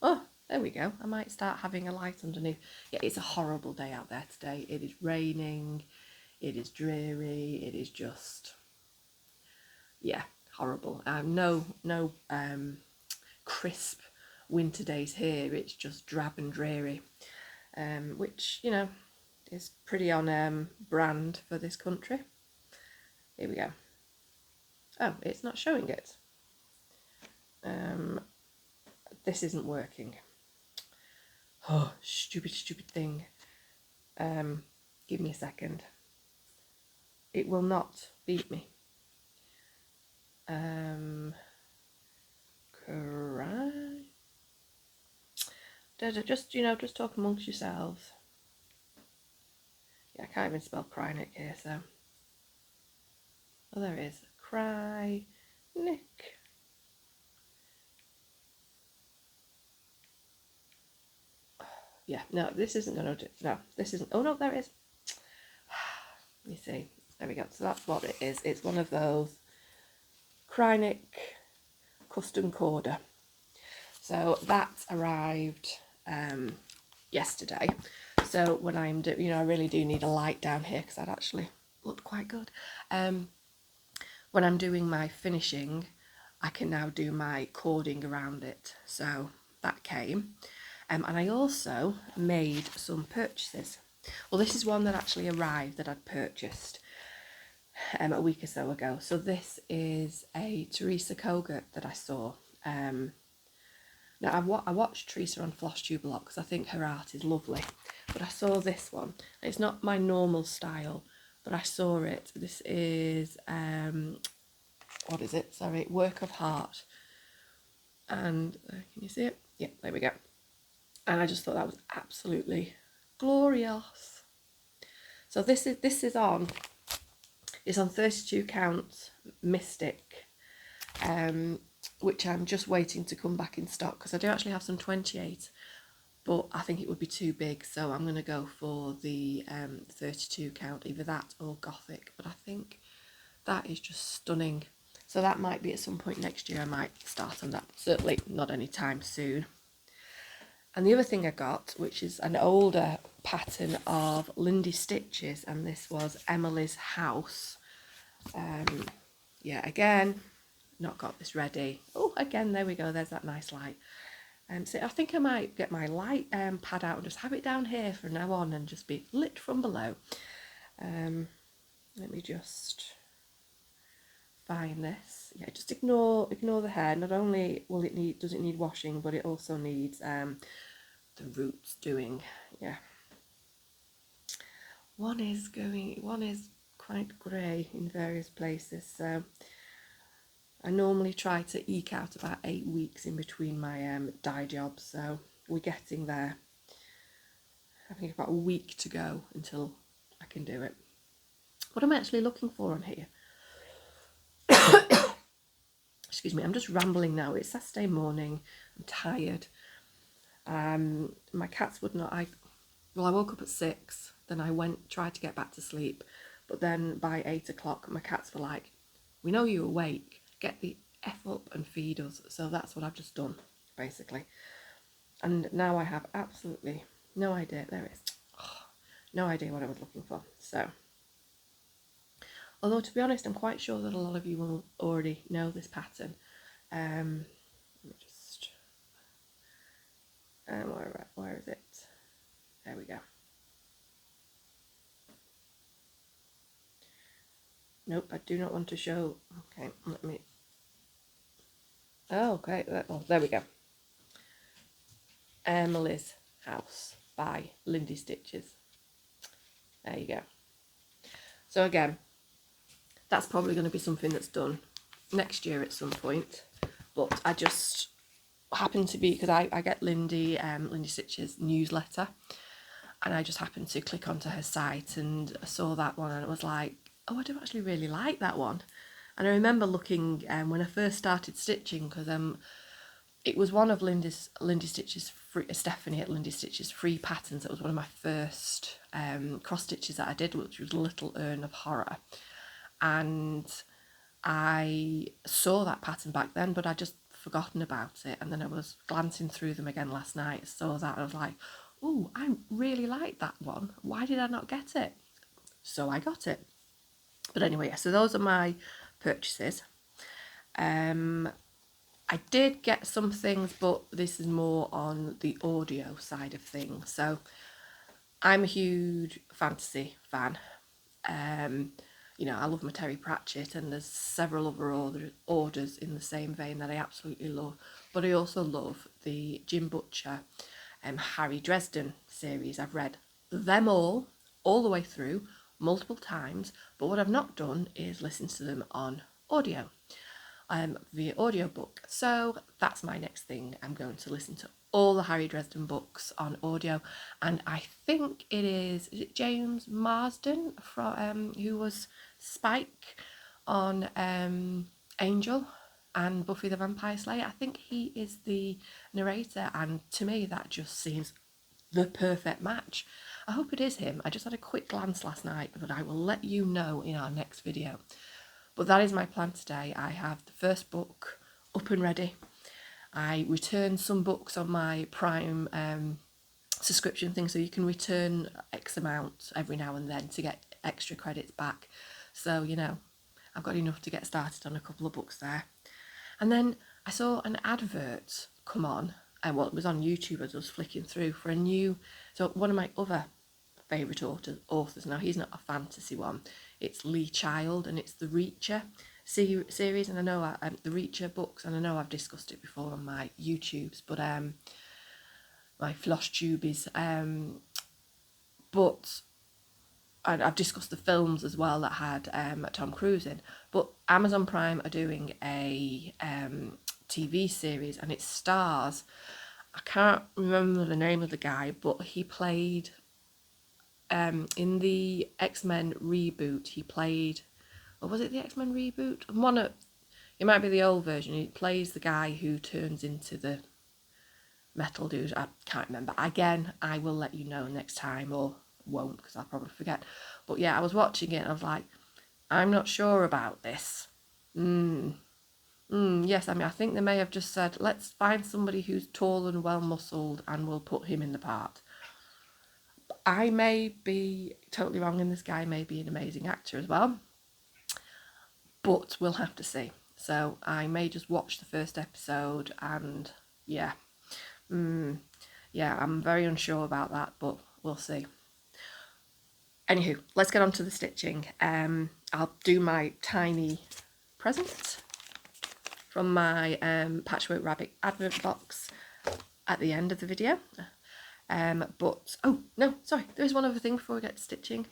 Oh, there we go. I might start having a light underneath. Yeah, it's a horrible day out there today. It is raining. It is dreary. It is just, yeah, horrible. No crisp winter days here. It's just drab and dreary, which, you know, is pretty on brand for this country. Here we go. Oh, it's not showing it. This isn't working. Oh, stupid thing. Give me a second. It will not beat me. Cry. Just, you know, just talk amongst yourselves. Yeah, I can't even spell Krynic here, so. Oh, there it is. Krynic. Yeah, no, this isn't going to do. No, this isn't. Oh, no, there it is. You see, there we go. So that's what it is. It's one of those Krynic custom corder. So that arrived yesterday. So when I'm doing, you know, I really do need a light down here because that actually looked quite good. When I'm doing my finishing, I can now do my cording around it. So that came. And I also made some purchases. Well, this is one that actually arrived that I'd purchased a week or so ago. So this is a Teresa Kogut that I saw. Now, I watched Teresa on Flosstube a lot because I think her art is lovely. But I saw this one. It's not my normal style, but I saw it. This is, what is it? Sorry, Work of Heart. And can you see it? Yeah, there we go. And I just thought that was absolutely glorious. So this is on. It's on 32 count Mystic, which I'm just waiting to come back in stock because I do actually have some 28, but I think it would be too big, so I'm going to go for the 32 count, either that or Gothic. But I think that is just stunning. So that might be at some point next year. I might start on that. Certainly not anytime soon. And the other thing I got, which is an older pattern of Lindy Stitches, and this was Emily's House. Yeah, again, not got this ready. Oh, again, there we go. There's that nice light. So I think I might get my light pad out and just have it down here from now on and just be lit from below. Let me just find this. Yeah, just ignore the hair. Not only does it need washing, but it also needs the roots doing. Yeah, one is quite grey in various places, so I normally try to eke out about 8 weeks in between my dye jobs, so we're getting there. I think about a week to go until I can do it. What am I actually looking for on here? Excuse me, I'm just rambling now. It's Saturday morning. I'm tired. My cats would not. I woke up at 6. Then I tried to get back to sleep, but then by 8 o'clock, my cats were like, "We know you're awake. Get the F up and feed us." So that's what I've just done, basically. And now I have absolutely no idea. There it is. Oh, no idea what I was looking for. So, although to be honest, I'm quite sure that a lot of you will already know this pattern. Let me just, where is it? There we go. Nope, I do not want to show. Okay, let me. Oh, okay. Oh, there we go. Emily's House by Lindy Stitches. There you go. So again, that's probably going to be something that's done next year at some point. But I just happen to be, because I get Lindy Stitches newsletter, and I just happened to click onto her site and saw that one, and it was like, oh, I do actually really like that one. And I remember looking when I first started stitching, because it was one of Lindy Stitch's Stephanie at Lindy Stitch's free patterns. It was one of my first cross stitches that I did, which was Little Urn of Horror. And I saw that pattern back then, but I'd just forgotten about it. And then I was glancing through them again last night, saw that, and I was like, oh, I really like that one. Why did I not get it? So I got it. But anyway, yeah, so those are my purchases. I did get some things, but this is more on the audio side of things. So I'm a huge fantasy fan. You know, I love my Terry Pratchett, and there's several other orders in the same vein that I absolutely love. But I also love the Jim Butcher Harry Dresden series. I've read them all the way through, multiple times, but what I've not done is listen to them on audio. Via audiobook. So that's my next thing. I'm going to listen to all the Harry Dresden books on audio, and I think is it James Marsden from who was Spike on Angel and Buffy the Vampire Slayer. I think he is the narrator, and to me that just seems the perfect match. I hope it is him. I just had a quick glance last night, but I will let you know in our next video. But that is my plan today. I have the first book up and ready. I returned some books on my Prime subscription thing, so you can return X amount every now and then to get extra credits back. So, you know, I've got enough to get started on a couple of books there. And then I saw an advert come on, and well, it was on YouTube as I was flicking through, for a new, so one of my other favourite authors, now he's not a fantasy one, it's Lee Child, and it's the Reacher series, and I know the Reacher books, and I know I've discussed it before on my YouTubes, but my floss tubies, but I've discussed the films as well that had Tom Cruise in. But Amazon Prime are doing a TV series, and it stars, I can't remember the name of the guy, but he played in the X-Men reboot, he played, or was it the X-Men reboot? It might be the old version. He plays the guy who turns into the metal dude. I can't remember. Again, I will let you know next time, or won't, because I'll probably forget. But yeah, I was watching it and I was like, I'm not sure about this. Yes, I mean, I think they may have just said, let's find somebody who's tall and well muscled and we'll put him in the part. I may be totally wrong, and this guy may be an amazing actor as well, but we'll have to see. So I may just watch the first episode, and yeah, I'm very unsure about that, but we'll see. Anywho, let's get on to the stitching. I'll do my tiny present from my Patchwork Rabbit advert box at the end of the video. But, oh, no, sorry, there is one other thing before we get to stitching.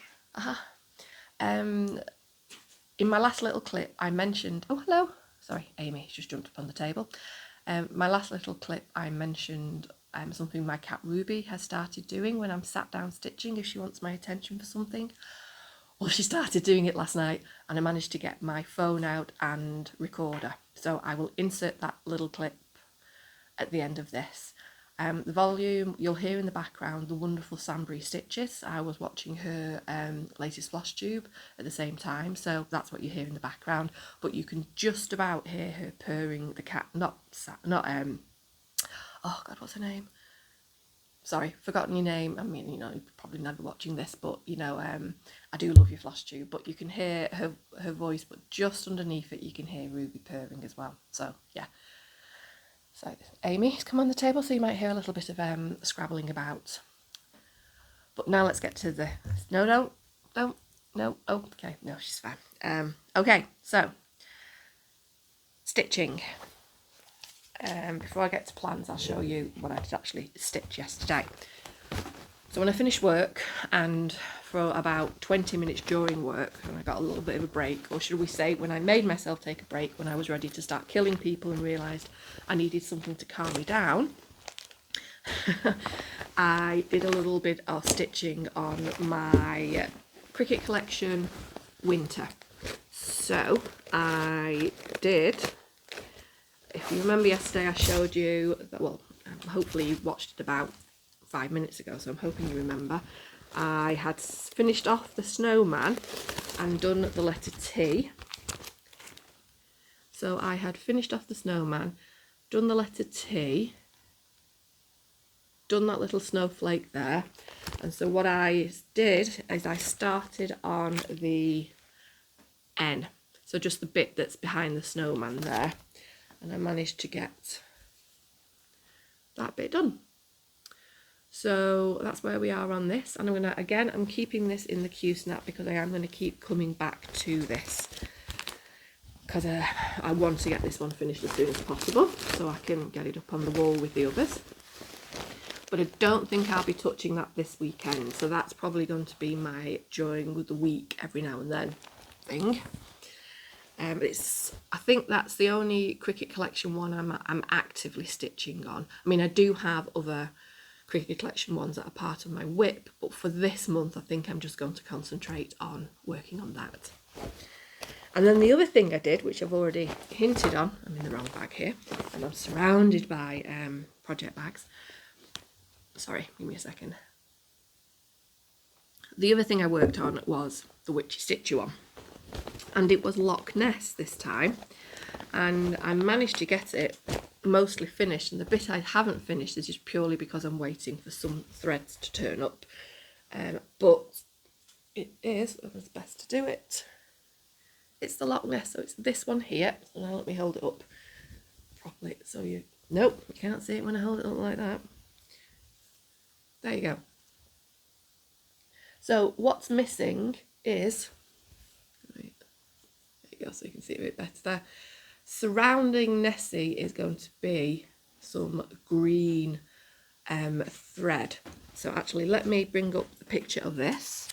In my last little clip, I mentioned, oh, hello, sorry, Amy just jumped up on the table. My last little clip, I mentioned something my cat Ruby has started doing when I'm sat down stitching, if she wants my attention for something. Well, she started doing it last night, and I managed to get my phone out and recorder. So I will insert that little clip at the end of this. The volume, you'll hear in the background the wonderful Sambury stitches. I was watching her latest floss tube at the same time, so that's what you hear in the background. But you can just about hear her purring the cat, oh God, what's her name? Sorry, forgotten your name. I mean, you know, you're probably never watching this, but, you know, I do love your floss tube. But you can hear her voice, but just underneath it you can hear Ruby purring as well. So, yeah. So Amy's come on the table, so you might hear a little bit of scrabbling about. But now let's get to the... No, okay, no, she's fine. Okay, so stitching. Before I get to plans, I'll show you what I did actually stitch yesterday. So when I finished work, and for about 20 minutes during work, and I got a little bit of a break, or should we say when I made myself take a break, when I was ready to start killing people and realised I needed something to calm me down, I did a little bit of stitching on my Cricut Collection winter. So I did, if you remember yesterday I showed you that, well, hopefully you watched it about 5 minutes ago, so I'm hoping you remember. I had finished off the snowman and done the letter T. So I had finished off the snowman, done the letter T, done that little snowflake there, and so what I did is I started on the N, so just the bit that's behind the snowman there, and I managed to get that bit done. So that's where we are on this, and I'm keeping this in the Q-snap because I am going to keep coming back to this, because I want to get this one finished as soon as possible so I can get it up on the wall with the others. But I don't think I'll be touching that this weekend, so that's probably going to be my during the week every now and then thing. I think that's the only Cricut Collection one I'm actively stitching on. I mean, I do have other Cricut Collection ones that are part of my WIP, but for this month I think I'm just going to concentrate on working on that. And then the other thing I did, which I've already hinted on, I'm in the wrong bag here, and I'm surrounded by project bags. Sorry, give me a second. The other thing I worked on was the Witchy Stitch You On, and it was Loch Ness this time, and I managed to get it mostly finished, and the bit I haven't finished is just purely because I'm waiting for some threads to turn up, but it is, it was best to do it. It's the Loch Ness, so it's this one here. So now let me hold it up properly so you can't see it when I hold it up like that. There you go. So what's missing is, there you go, so you can see it a bit better there. Surrounding Nessie is going to be some green thread. So actually let me bring up the picture of this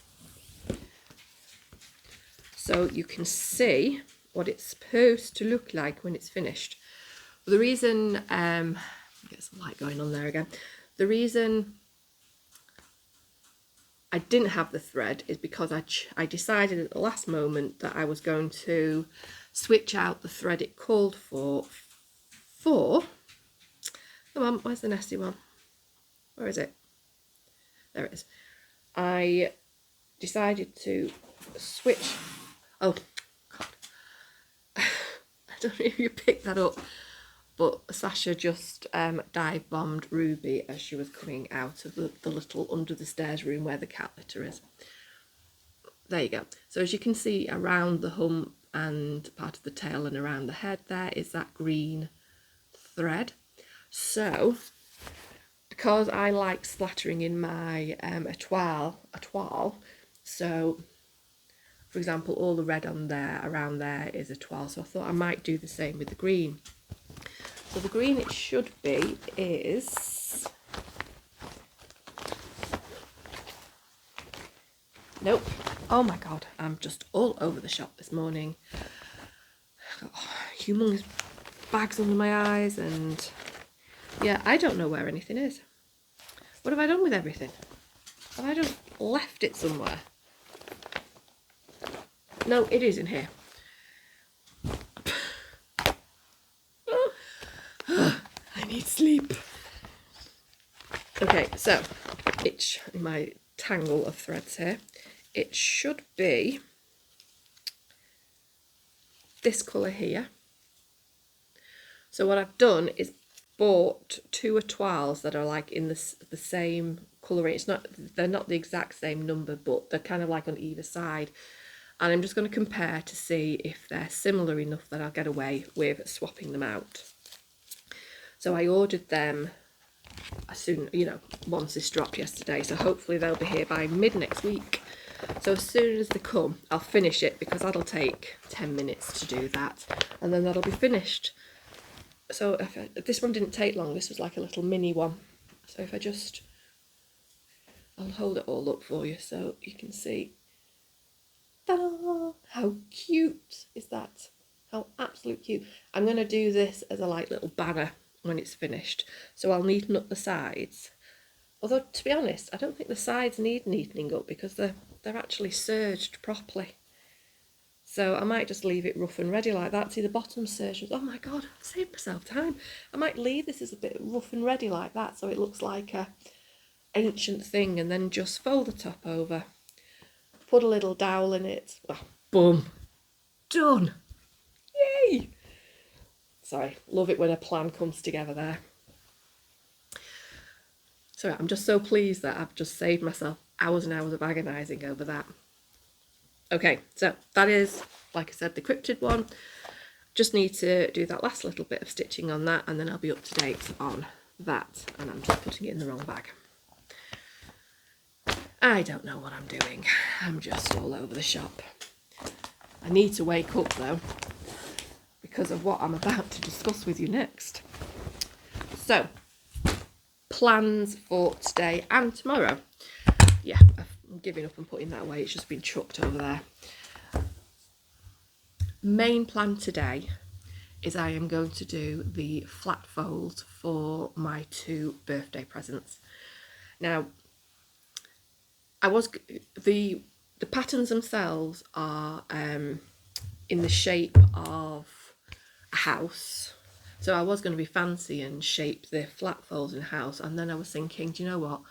so you can see what it's supposed to look like when it's finished. The reason, get some light going on there again. The reason I didn't have the thread is because I decided at the last moment that I was going to switch out the thread it called for, come on, where's the Nessie one? Where is it? There it is. I decided to switch, oh God, I don't know if you picked that up, but Sasha just dive bombed Ruby as she was coming out of the little under the stairs room where the cat litter is. There you go. So as you can see, around the hump and part of the tail and around the head there is that green thread. So because I like splattering in my étoile, so for example all the red on there, around there is étoile, so I thought I might do the same with the green. So the green it should be is, nope, oh my God, I'm just all over the shop this morning. Got humongous bags under my eyes, and yeah, I don't know where anything is. What have I done with everything? Have I just left it somewhere? No, it is in here. I need sleep. Okay, so it's in my tangle of threads here. It should be this colour here. So what I've done is bought two étoiles that are like in the same colour range. They're not the exact same number, but they're kind of like on either side. And I'm just going to compare to see if they're similar enough that I'll get away with swapping them out. So I ordered them as soon, once this dropped yesterday, so hopefully they'll be here by mid next week. So as soon as they come, I'll finish it, because that'll take 10 minutes to do that, and then that'll be finished. So if this one didn't take long, this was like a little mini one. So if I'll hold it all up for you so you can see. Ta-da! How cute is that? How absolute cute. I'm going to do this as a like little banner when it's finished. So I'll neaten up the sides. Although, to be honest, I don't think the sides need neatening up because they're actually serged properly. So I might just leave it rough and ready like that. See, the bottom serged. Oh my God, I've saved myself time. I might leave this as a bit rough and ready like that so it looks like a ancient thing, and then just fold the top over, put a little dowel in it. Oh, boom. Done. Yay. Sorry, love it when a plan comes together there. So I'm just so pleased that I've just saved myself hours and hours of agonising over that. Okay, so that is, like I said, the cryptid one. Just need to do that last little bit of stitching on that, and then I'll be up to date on that. And I'm just putting it in the wrong bag. I don't know what I'm doing. I'm just all over the shop. I need to wake up though, because of what I'm about to discuss with you next. So, plans for today and tomorrow. Yeah, I'm giving up and putting that away. It's just been chucked over there. Main plan today is I am going to do the flat folds for my 2 birthday presents. Now, the patterns themselves are in the shape of a house. So I was going to be fancy and shape the flat folds in a house, and then I was thinking, do you know what?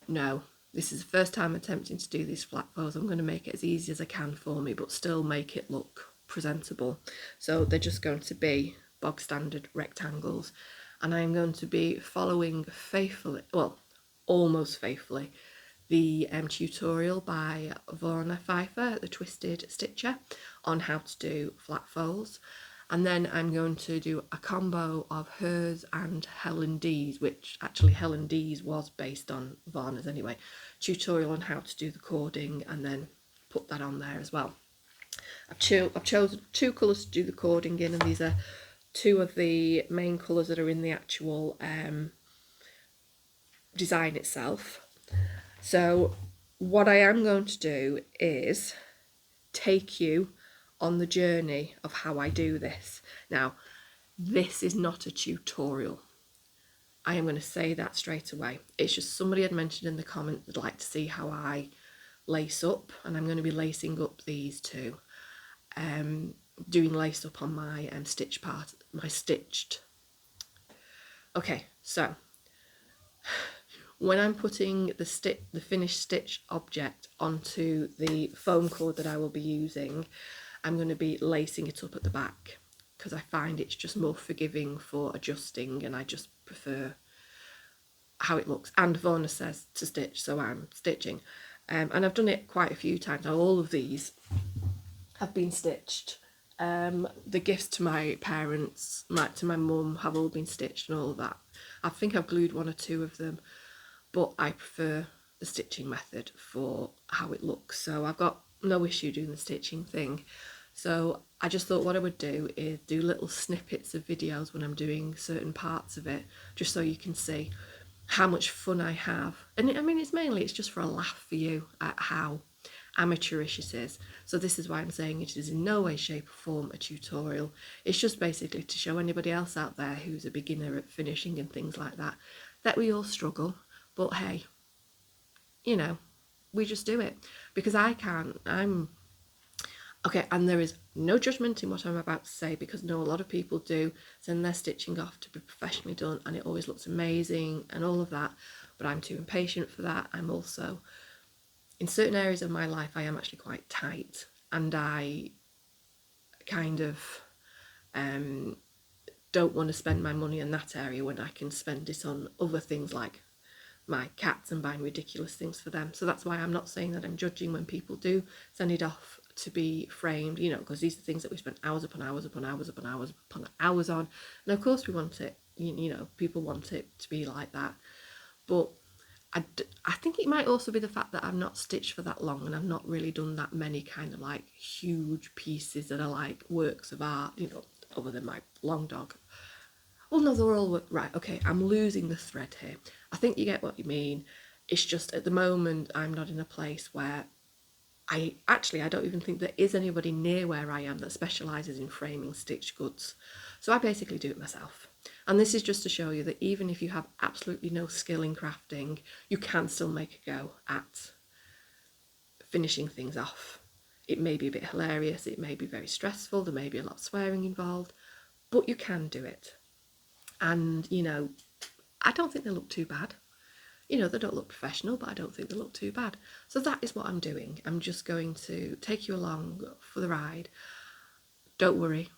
No, this is the first time attempting to do these flat folds. I'm going to make it as easy as I can for me, but still make it look presentable. So they're just going to be bog standard rectangles, and I am going to be following faithfully, well, almost faithfully, the tutorial by Vorna Pfeiffer, the Twisted Stitcher, on how to do flat folds. And then I'm going to do a combo of hers and Helen D's, which actually Helen D's was based on Vorna's anyway, tutorial on how to do the cording, and then put that on there as well. I've chosen 2 colours to do the cording in, and these are 2 of the main colours that are in the actual design itself. So what I am going to do is take you on the journey of how I do this. Now, this is not a tutorial. I am going to say that straight away. It's just somebody had mentioned in the comments they'd like to see how I lace up, and I'm going to be lacing up these 2. Doing lace up on my stitch part, my stitched. Okay, so when I'm putting the finished stitch object onto the foam cord that I will be using, I'm going to be lacing it up at the back because I find it's just more forgiving for adjusting, and I just prefer how it looks. And Vorna says to stitch, so I'm stitching. And I've done it quite a few times. Now all of these have been stitched. The gifts to my parents, to my mum, have all been stitched and all of that. I think I've glued 1 or 2 of them, but I prefer the stitching method for how it looks. So I've got no issue doing the stitching thing. So I just thought what I would do is do little snippets of videos when I'm doing certain parts of it, just so you can see how much fun I have. And I mean, it's just for a laugh for you at how amateurish it is. So this is why I'm saying it is in no way, shape or form a tutorial. It's just basically to show anybody else out there who's a beginner at finishing and things like that we all struggle. But hey, you know, we just do it, because I can't. Okay, and there is no judgment in what I'm about to say, because I know a lot of people do send their stitching off to be professionally done and it always looks amazing and all of that, but I'm too impatient for that. I'm also, in certain areas of my life, I am actually quite tight, and I kind of don't want to spend my money in that area when I can spend it on other things like my cats and buying ridiculous things for them. So that's why I'm not saying that I'm judging when people do send it off to be framed, you know, because these are things that we spend hours upon hours upon hours upon hours upon hours on, and of course we want it, you know, people want it to be like that. But I think it might also be the fact that I've not stitched for that long, and I've not really done that many kind of like huge pieces that are like works of art, you know, other than my long dog. Well, no, they're all right. Okay, I'm losing the thread here. I think you get what you mean. It's just at the moment I'm not in a place where I don't even think there is anybody near where I am that specialises in framing stitched goods. So I basically do it myself. And this is just to show you that even if you have absolutely no skill in crafting, you can still make a go at finishing things off. It may be a bit hilarious, it may be very stressful, there may be a lot of swearing involved, but you can do it. And, you know, I don't think they look too bad. You know, they don't look professional, but I don't think they look too bad. So that is what I'm doing. I'm just going to take you along for the ride. Don't worry,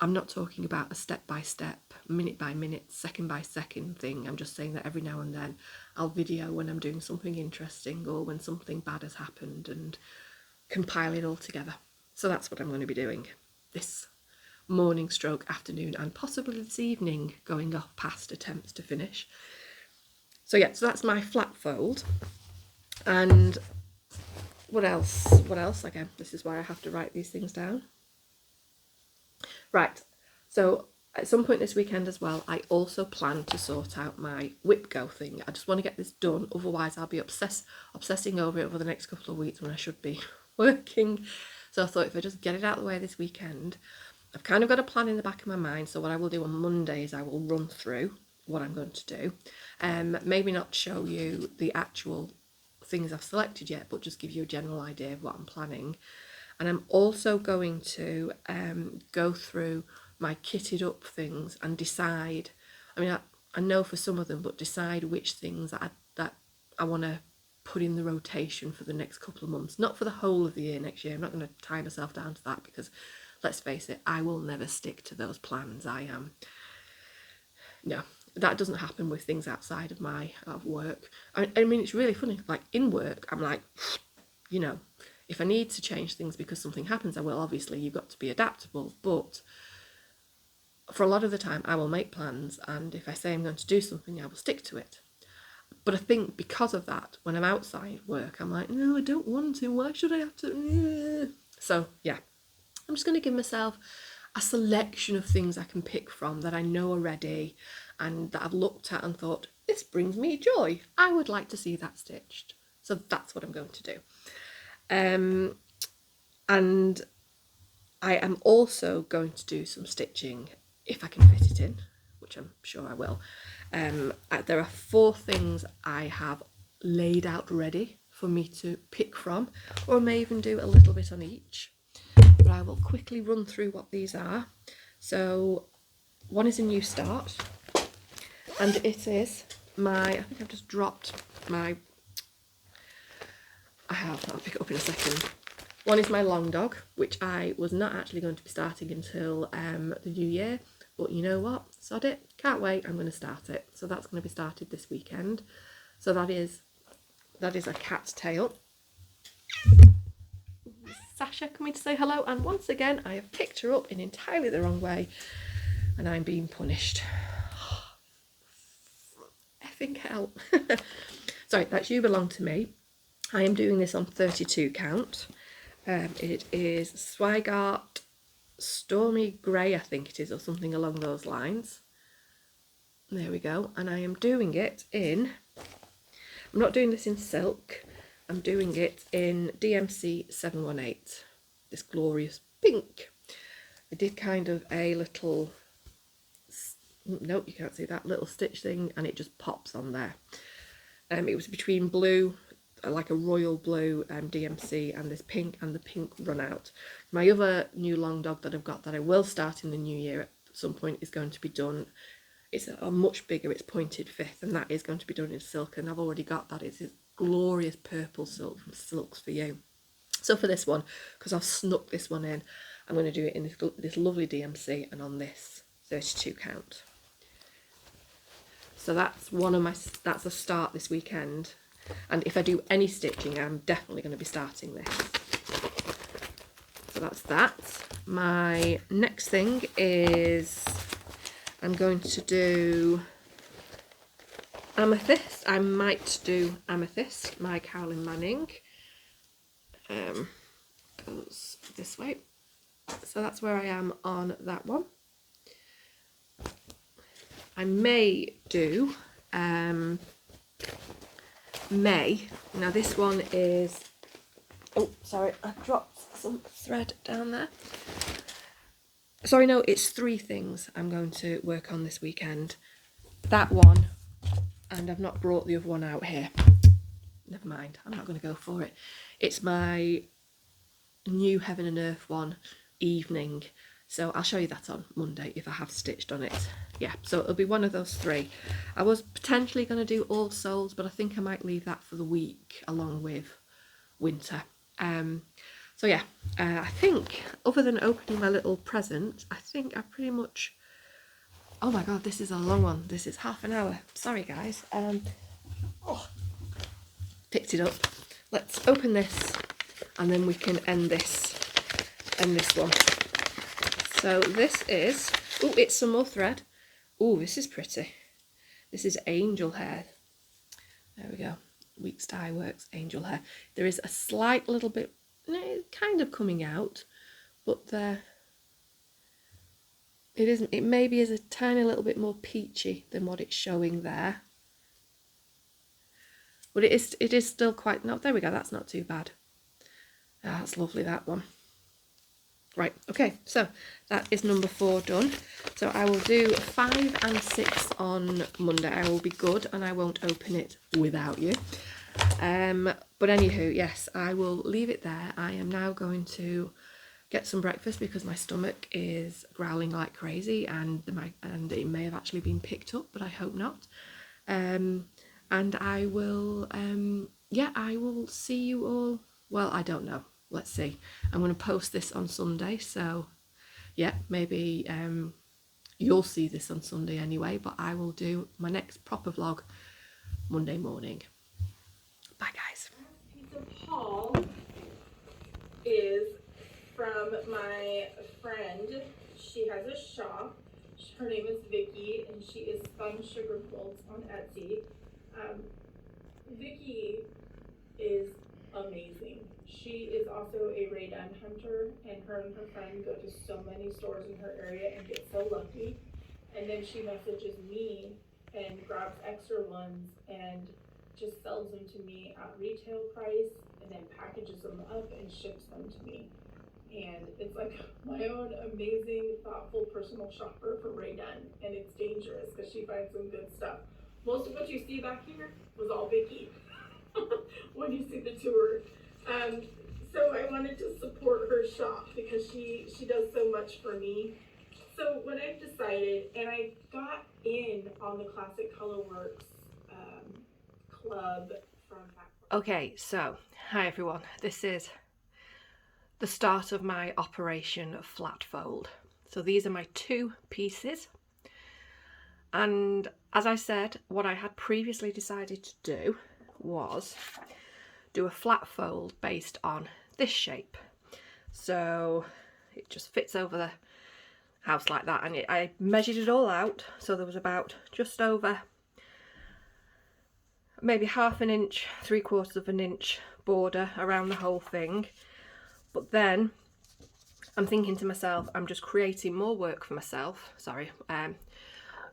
I'm not talking about a step-by-step, minute-by-minute, second-by-second thing. I'm just saying that every now and then I'll video when I'm doing something interesting or when something bad has happened and compile it all together. So that's what I'm going to be doing this morning stroke afternoon and possibly this evening, going off past attempts to finish. So yeah, so that's my flat fold. And what else? Again, this is why I have to write these things down. Right, so at some point this weekend as well, I also plan to sort out my whip go thing. I just want to get this done, otherwise I'll be obsessing over it over the next couple of weeks when I should be working. So I thought if I just get it out of the way this weekend, I've kind of got a plan in the back of my mind. So what I will do on Monday is I will run through what I'm going to do. Maybe not show you the actual things I've selected yet, but just give you a general idea of what I'm planning. And I'm also going to go through my kitted up things and decide, I mean, I know for some of them, but decide which things that I want to put in the rotation for the next couple of months. Not for the whole of the year next year. I'm not going to tie myself down to that because, let's face it, I will never stick to those plans. No, that doesn't happen with things outside of work. I mean, it's really funny. Like in work, I'm like, you know, if I need to change things because something happens, I will. Obviously, you've got to be adaptable. But for a lot of the time, I will make plans. And if I say I'm going to do something, I will stick to it. But I think because of that, when I'm outside work, I'm like, no, I don't want to. Why should I have to? So, yeah, I'm just going to give myself a selection of things I can pick from that I know already and that I've looked at and thought, this brings me joy. I would like to see that stitched. So that's what I'm going to do. And I am also going to do some stitching if I can fit it in, which I'm sure I will. There are 4 things I have laid out ready for me to pick from, or I may even do a little bit on each, but I will quickly run through what these are. So one is a new start, and it is I think I've just dropped my, I'll pick it up in a second. One is my long dog, which I was not actually going to be starting until the new year, but you know what, sod it, can't wait, I'm going to start it. So that's going to be started this weekend. So that is a cat's tail. Sasha coming to say hello, and once again I have picked her up in entirely the wrong way and I'm being punished. Effing hell. Sorry, that's You Belong to Me. I am doing this on 32 count. It is Zweigart Stormy Grey, I think it is, or something along those lines. There we go. And I am doing it in, I'm not doing this in silk, I'm doing it in DMC 718, this glorious pink. I did kind of a little, nope, you can't see that, little stitch thing, and it just pops on there. It was between blue, like a royal blue DMC, and this pink, and the pink run out. My other new long dog that I've got that I will start in the new year at some point is going to be done. It's a much bigger, it's pointed fifth, and that is going to be done in silk, and I've already got that. It's this glorious purple silk from Silks for You. So for this one, because I've snuck this one in, I'm going to do it in this lovely DMC and on this 32 count. So that's that's a start this weekend. And if I do any stitching, I'm definitely going to be starting this. So that's that. My next thing is I'm going to do Amethyst. I might do Amethyst, my Carolyn Manning. Goes this way. So that's where I am on that one. I may do May. Now this one is, oh sorry, I dropped some thread down there. sorry, no, it's 3 things I'm going to work on this weekend. That one, and I've not brought the other one out here. Never mind, I'm not going to go for it. It's my new Heaven and Earth one evening, so I'll show you that on Monday if I have stitched on it. Yeah, so it'll be one of those 3. I was potentially going to do All Souls, but I think I might leave that for the week along with winter. So yeah, I think other than opening my little present, I think I pretty much, oh my god, this is a long one. This is half an hour. Sorry guys. Picked it up. Let's open this and then we can end this one. So this is, oh, it's some more thread. Oh, this is pretty. This is angel hair. There we go. Weeks Dye Works angel hair. There is a slight little bit, kind of coming out, but there, it isn't. It maybe is a tiny little bit more peachy than what it's showing there. But it is still quite, no, there we go, that's not too bad. That's lovely, that one. Right, okay, so that is number 4 done. So I will do 5 and 6 on Monday. I will be good and I won't open it without you. But anywho, yes, I will leave it there. I am now going to get some breakfast because my stomach is growling like crazy, and it may have actually been picked up, but I hope not. And I will, yeah, I will see you all. Well, I don't know. Let's see. I'm going to post this on Sunday, so yeah, maybe you'll see this on Sunday anyway, but I will do my next proper vlog Monday morning. Bye guys. Piece of haul is from my friend. She has a shop. Her name is Vicky, and she is Spun Sugar Quilts on Etsy. Vicky is amazing. She is also a Rae Dunn hunter, and her friend go to so many stores in her area and get so lucky. And then she messages me and grabs extra ones and just sells them to me at retail price, and then packages them up and ships them to me. And it's like my own amazing, thoughtful, personal shopper for Rae Dunn, and it's dangerous because she finds some good stuff. Most of what you see back here was all Vicky when you see the tour. So I wanted to support her shop because she does so much for me. So what I've decided, and I got in on the Classic Colorworks club from Factory. Okay, so hi everyone. This is the start of my Operation Flat Fold. So these are my 2 pieces. And as I said, what I had previously decided to do was do a flat fold based on this shape. So it just fits over the house like that, and I measured it all out, so there was about just over maybe 1/2 inch, 3/4 of an inch border around the whole thing. But then I'm thinking to myself, I'm just creating more work for myself,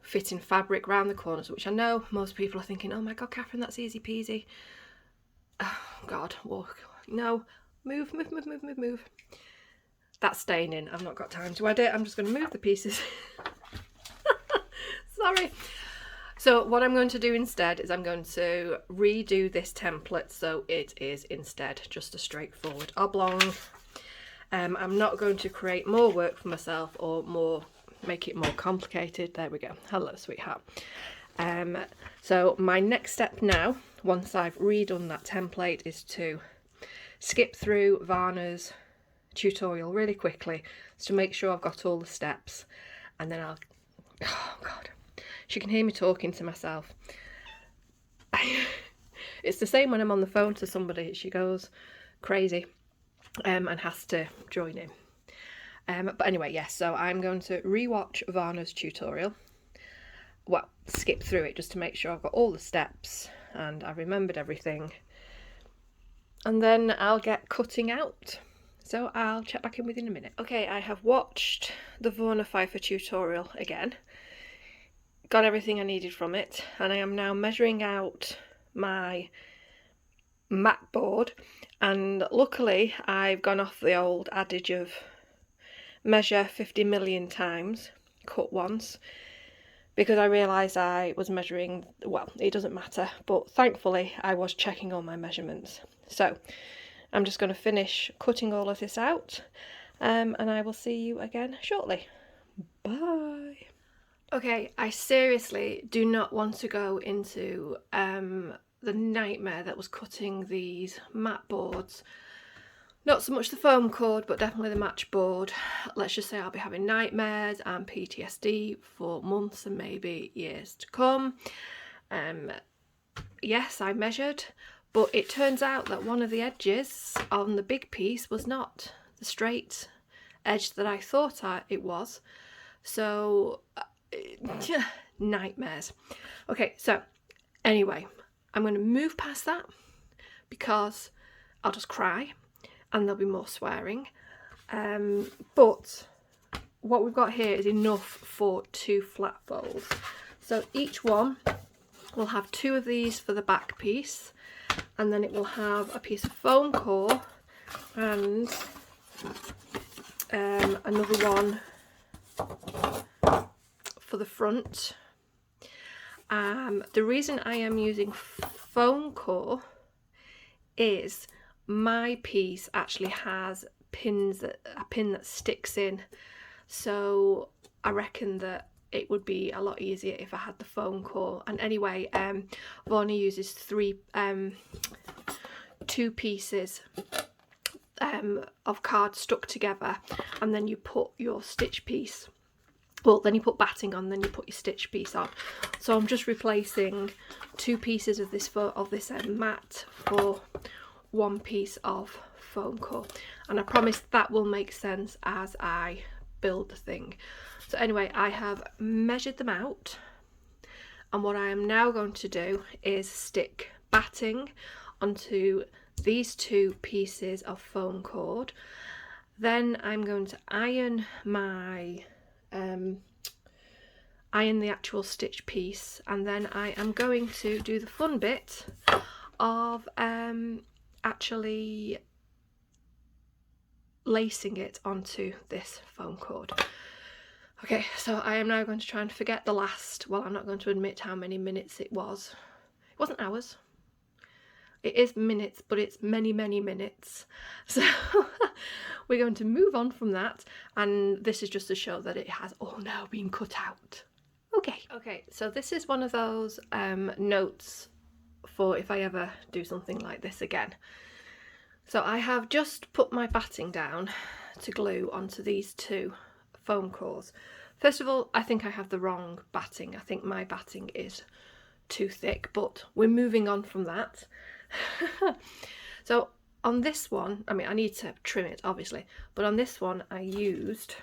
fitting fabric around the corners, which I know most people are thinking, oh my god, Catherine, that's easy peasy. Oh god, walk, no, move. That's staying in. I've not got time to edit. I'm just going to move the pieces. Sorry. So what I'm going to do instead is I'm going to redo this template so it is instead just a straightforward oblong. I'm not going to create more work for myself or make it more complicated. There we go. Hello, sweetheart. So my next step now, once I've redone that template, is to skip through Varna's tutorial really quickly to make sure I've got all the steps, and then I'll, oh god, she can hear me talking to myself. It's the same when I'm on the phone to somebody. She goes crazy and has to join in. But anyway, yes, so I'm going to rewatch Varna's tutorial. Well, skip through it just to make sure I've got all the steps and I remembered everything. And then I'll get cutting out. So I'll check back in with you in a minute. Okay, I have watched the Vorna Pfeiffer tutorial again. Got everything I needed from it. And I am now measuring out my mat board. And luckily I've gone off the old adage of measure 50 million times, cut once, because I realised I was measuring, well, it doesn't matter, but thankfully I was checking all my measurements. So I'm just going to finish cutting all of this out, and I will see you again shortly. Bye. Okay, I seriously do not want to go into the nightmare that was cutting these mat boards. Not so much the foam cord, but definitely the match board. Let's just say I'll be having nightmares and PTSD for months and maybe years to come. Yes, I measured, but it turns out that one of the edges on the big piece was not the straight edge that I thought it was. So, nightmares. Okay, so anyway, I'm going to move past that because I'll just cry and there'll be more swearing. But what we've got here is enough for 2 flat folds. So each one will have 2 of these for the back piece, and then it will have a piece of foam core and another one for the front. The reason I am using foam core is my piece actually has pins, a pin that sticks in, so I reckon that it would be a lot easier if I had the foam core. And anyway, Vorney uses 2 pieces of card stuck together, and then you put your stitch piece, well, then you put batting on, then you put your stitch piece on. So I'm just replacing 2 pieces of this mat for 1 piece of foam core, and I promise that will make sense as I build the thing. So anyway, I have measured them out, and what I am now going to do is stick batting onto these 2 pieces of foam cord. Then I'm going to iron my iron the actual stitch piece, and then I am going to do the fun bit of actually lacing it onto this foam cord. Okay, so I am now going to try and forget the last, well, I'm not going to admit how many minutes it was. It wasn't hours. It is minutes, but it's many, many minutes. So we're going to move on from that, and this is just to show that it has all now been cut out. Okay, so this is one of those notes for if I ever do something like this again. So I have just put my batting down to glue onto these 2 foam cores. First of all, I think I have the wrong batting. I think my batting is too thick, but we're moving on from that. So on this one, I mean, I need to trim it obviously, but on this one I used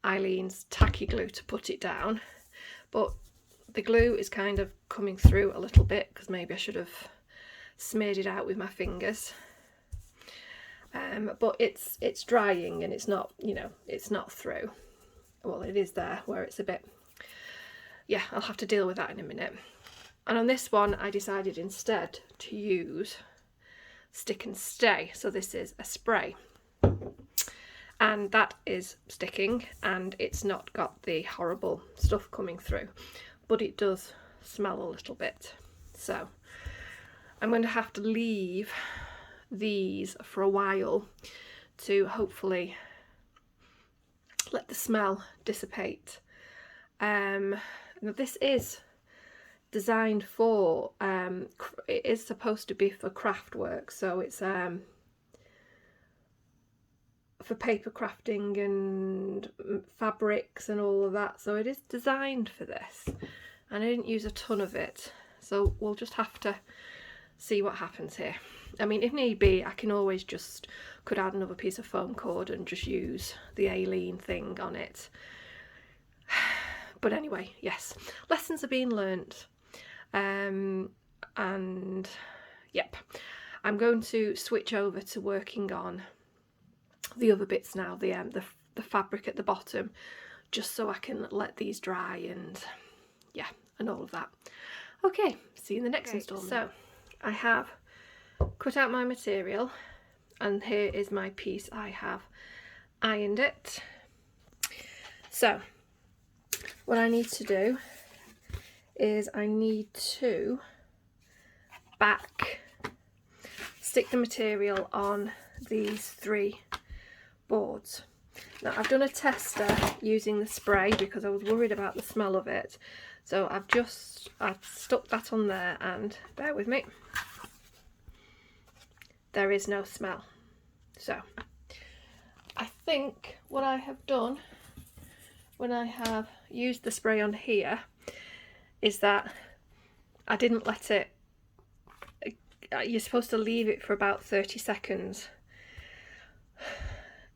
Eileen's tacky glue to put it down, but the glue is kind of coming through a little bit because maybe I should have smeared it out with my fingers. But it's drying and it's not, you know, it's not through. Well, it is there where it's a bit, yeah, I'll have to deal with that in a minute. And on this one I decided instead to use Stick and Stay. So this is a spray, and that is sticking and it's not got the horrible stuff coming through, but it does smell a little bit. So I'm going to have to leave these for a while to hopefully let the smell dissipate. Now this is designed for, it is supposed to be for craft work, so it's for paper crafting and fabrics and all of that, so it is designed for this, and I didn't use a ton of it, so we'll just have to see what happens here. I mean, if need be, I can always just could add another piece of foam cord and just use the Aileen thing on it. But anyway, yes, lessons are being learnt. And yep, I'm going to switch over to working on the other bits now, the fabric at the bottom, just so I can let these dry and yeah, and all of that. Okay, see you in the next installment. So I have cut out my material, and here is my piece I have ironed it. So what I need to do is I need to stick the material on these 3 boards. Now I've done a tester using the spray because I was worried about the smell of it, so I've stuck that on there, and bear with me, there is no smell. So I think what I have done when I have used the spray on here is that I didn't let it, you're supposed to leave it for about 30 seconds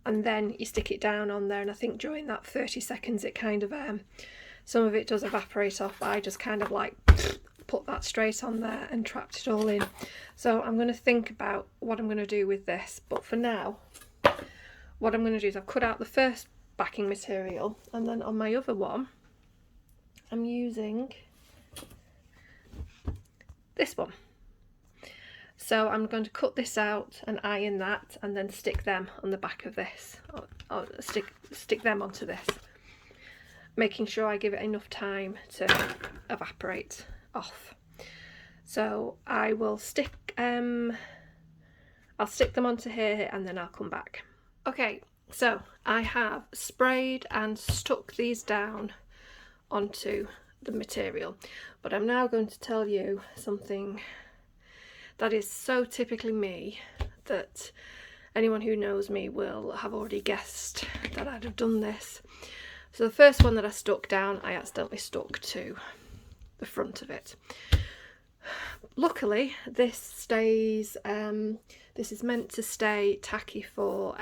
and then you stick it down on there, and I think during that 30 seconds it kind of some of it does evaporate off, but I just kind of like put that straight on there and trapped it all in. So I'm going to think about what I'm going to do with this, but for now what I'm going to do is I've cut out the first backing material, and then on my other one I'm using this one. So I'm going to cut this out and iron that, and then stick them on the back of this, or stick them onto this, making sure I give it enough time to evaporate off. So I will I'll stick them onto here and then I'll come back. Okay, so I have sprayed and stuck these down onto the material, but I'm now going to tell you something that is so typically me that anyone who knows me will have already guessed that I'd have done this. So the first one that I stuck down, I accidentally stuck to the front of it. Luckily this stays, this is meant to stay tacky for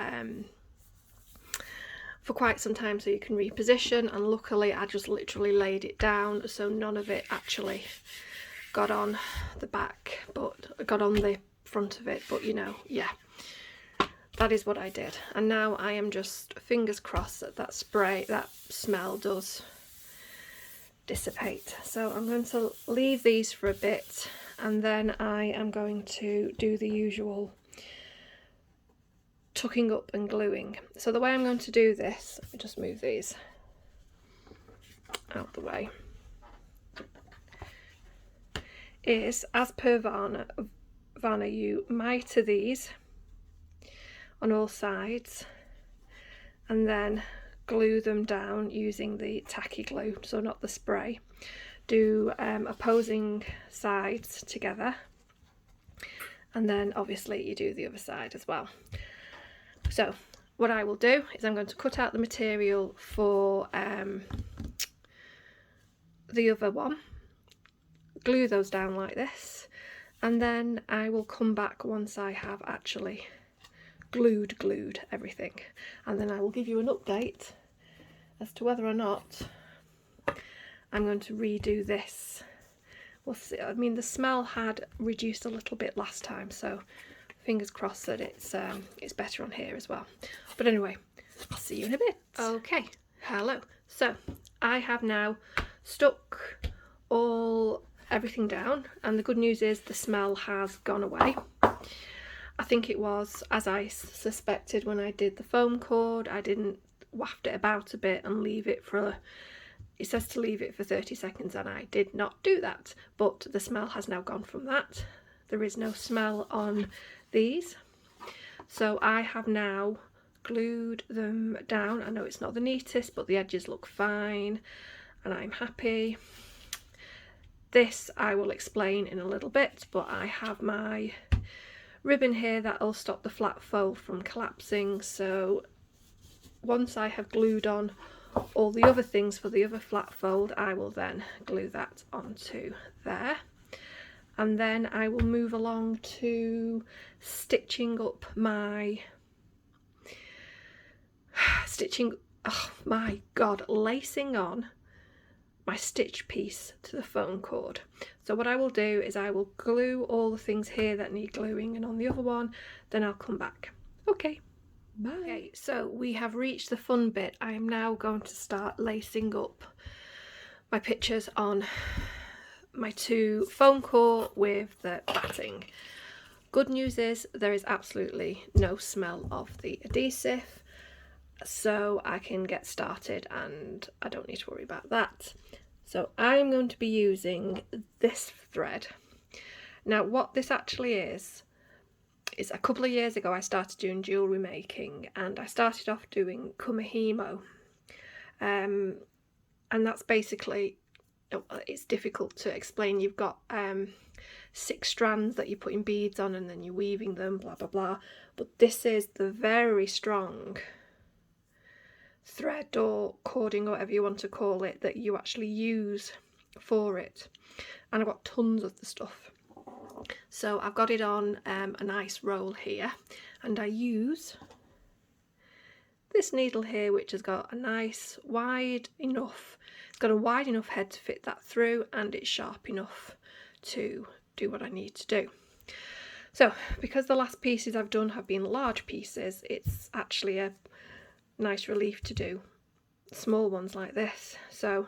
quite some time so you can reposition, and luckily I just literally laid it down so none of it actually got on the back, but got on the front of it, but you know, yeah, that is what I did. And now I am just fingers crossed that that smell does dissipate. So I'm going to leave these for a bit, and then I am going to do the usual tucking up and gluing. So the way I'm going to do this, let me just move these out the way, is as per Varna, you mitre these on all sides and then glue them down using the tacky glue, so not the spray. Do opposing sides together, and then obviously you do the other side as well. So what I will do is I'm going to cut out the material for the other one, glue those down like this, and then I will come back once I have actually glued everything, and then I will give you an update as to whether or not I'm going to redo this. We'll see. I mean, the smell had reduced a little bit last time, so fingers crossed that it's better on here as well. But anyway, I'll see you in a bit. Okay, hello. So I have now stuck everything down, and the good news is the smell has gone away. I think it was as I suspected when I did the foam cord. I didn't waft it about a bit and leave it for, it says to leave it for 30 seconds, and I did not do that, but the smell has now gone from that. There is no smell on these, so I have now glued them down. I know it's not the neatest, but the edges look fine and I'm happy. This I will explain in a little bit, but I have my ribbon here that'll stop the flat fold from collapsing, so once I have glued on all the other things for the other flat fold, I will then glue that onto there, and then I will move along to stitching up my lacing on my stitch piece to the foam cord. So what I will do is I will glue all the things here that need gluing, and on the other one then I'll come back. Okay, bye. Okay, so we have reached the fun bit. I am now going to start lacing up my pictures on my 2 foam core with the batting. Good news is there is absolutely no smell of the adhesive. so I can get started and I don't need to worry about that. So I'm going to be using this thread. Now what this actually is a couple of years ago I started doing jewellery making, and I started off doing kumihimo, and that's basically, it's difficult to explain. You've got 6 strands that you're putting beads on and then you're weaving them, blah blah blah, but this is the very strong thread or cording or whatever you want to call it that you actually use for it, and I've got tons of the stuff. So I've got it on a nice roll here, and I use this needle here, which has got a nice wide enough, it's got a wide enough head to fit that through, and it's sharp enough to do what I need to do. So because the last pieces I've done have been large pieces, it's actually a nice relief to do small ones like this. So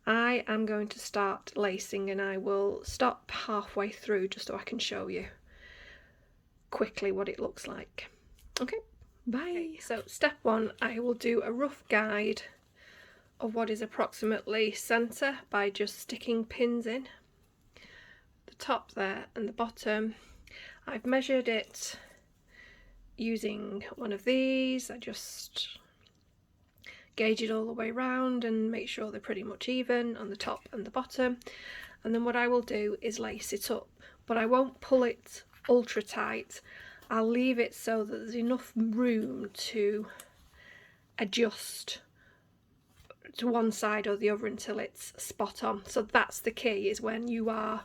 I am going to start lacing, and I will stop halfway through just so I can show you quickly what it looks like. Okay, bye. Okay, so step 1, I will do a rough guide of what is approximately centre by just sticking pins in the top there and the bottom. I've measured it using one of these. I just gauge it all the way around and make sure they're pretty much even on the top and the bottom, and then what I will do is lace it up, but I won't pull it ultra tight. I'll leave it so that there's enough room to adjust to one side or the other until it's spot on. So that's the key, is when you are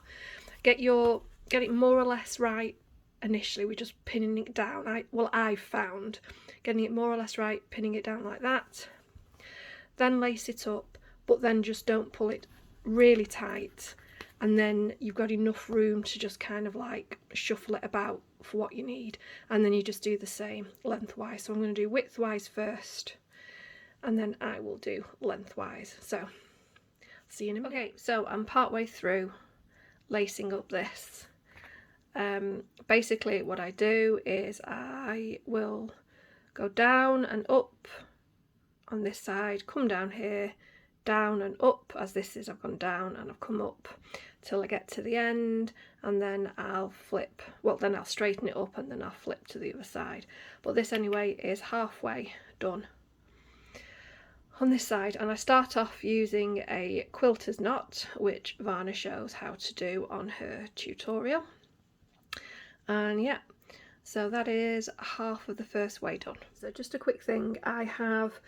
get it more or less right initially with just pinning it down. I've found getting it more or less right, pinning it down like that, then lace it up, but then just don't pull it really tight, and then you've got enough room to just kind of like shuffle it about for what you need, and then you just do the same lengthwise. So I'm going to do widthwise first, and then I will do lengthwise. So see you in a minute. Okay, so I'm partway through lacing up this. Basically what I do is I will go down and up on this side, come down here, down and up, as this is, I've gone down and I've come up till I get to the end, and then I'll flip, well then I'll straighten it up and then I'll flip to the other side. But this anyway is halfway done on this side, and I start off using a quilter's knot, which Varna shows how to do on her tutorial. And yeah, so that is half of the first way done. So just a quick thing, I have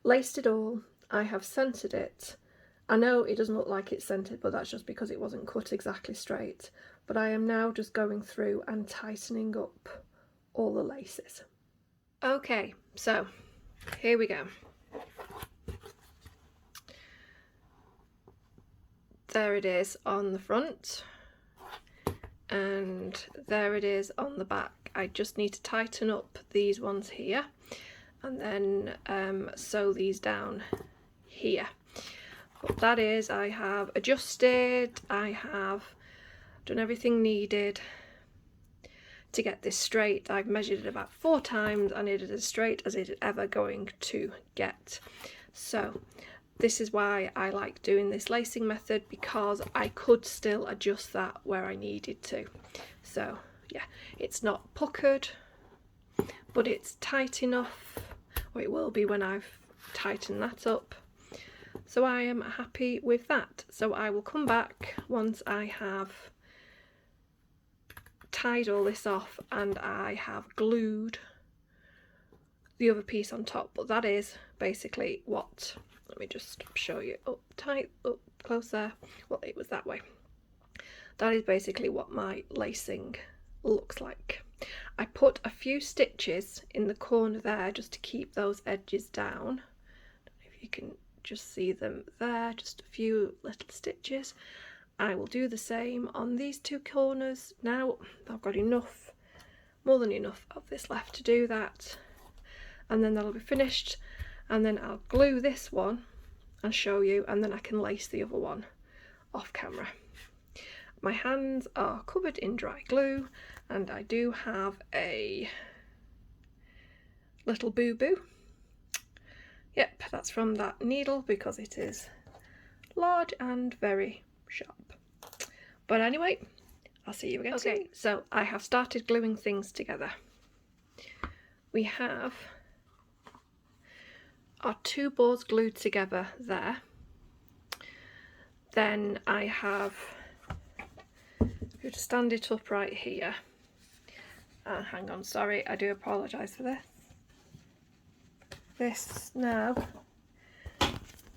laced it all, I have centred it. I know it doesn't look like it's centred, but that's just because it wasn't cut exactly straight. But I am now just going through and tightening up all the laces. Okay, so here we go. There it is on the front, and there it is on the back. I just need to tighten up these ones here, and then sew these down here. But that is, I have adjusted, I have done everything needed to get this straight. I've measured it about 4 times and it is as straight as it is ever going to get. So this is why I like doing this lacing method, because I could still adjust that where I needed to. So yeah, it's not puckered, but it's tight enough, or it will be when I've tightened that up. So I am happy with that. So I will come back once I have tied all this off and I have glued the other piece on top. But that is basically what, let me just show you up tight, up close there. Well, it was that way. That is basically what my lacing looks like. I put a few stitches in the corner there just to keep those edges down. I don't know if you can just see them there, just a few little stitches. I will do the same on these 2 corners. Now I've got enough, more than enough of this left to do that, and then that'll be finished, and then I'll glue this one and show you, and then I can lace the other one off camera. My hands are covered in dry glue, and I do have a little boo-boo Yep, that's from that needle because it is large and very sharp. But anyway, I'll see you again soon. So I have started gluing things together. We have our 2 boards glued together there. Then I have to stand it up right here. Hang on, sorry, I do apologise for this. This now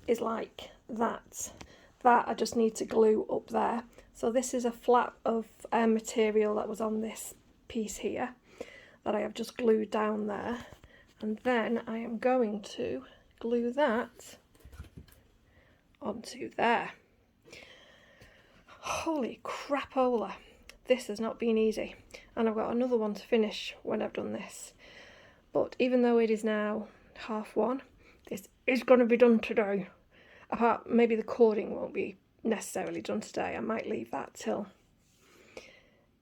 is like that. That I just need to glue up there. So this is a flap of material that was on this piece here that I have just glued down there. And then I am going to glue that onto there. Holy crapola, this has not been easy. And I've got another one to finish when I've done this. But even though it is now 1:30, this is going to be done today. Apart, maybe the cording won't be necessarily done today. I might leave that till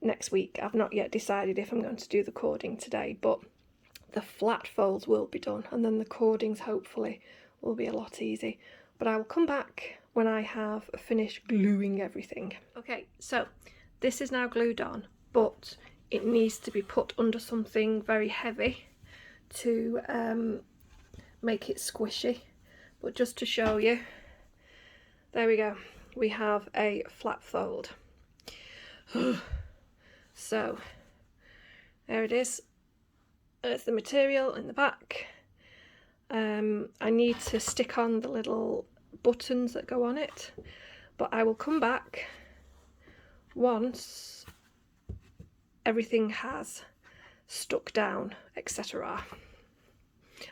next week. I've not yet decided if I'm going to do the cording today, but the flat folds will be done, and then the cordings hopefully will be a lot easy. But I will come back when I have finished gluing everything. Okay, so this is now glued on, but it needs to be put under something very heavy to make it squishy. But just to show you, there we go, we have a flat fold. So there it is. There's the material in the back. I need to stick on the little buttons that go on it, but I will come back once everything has stuck down, etc.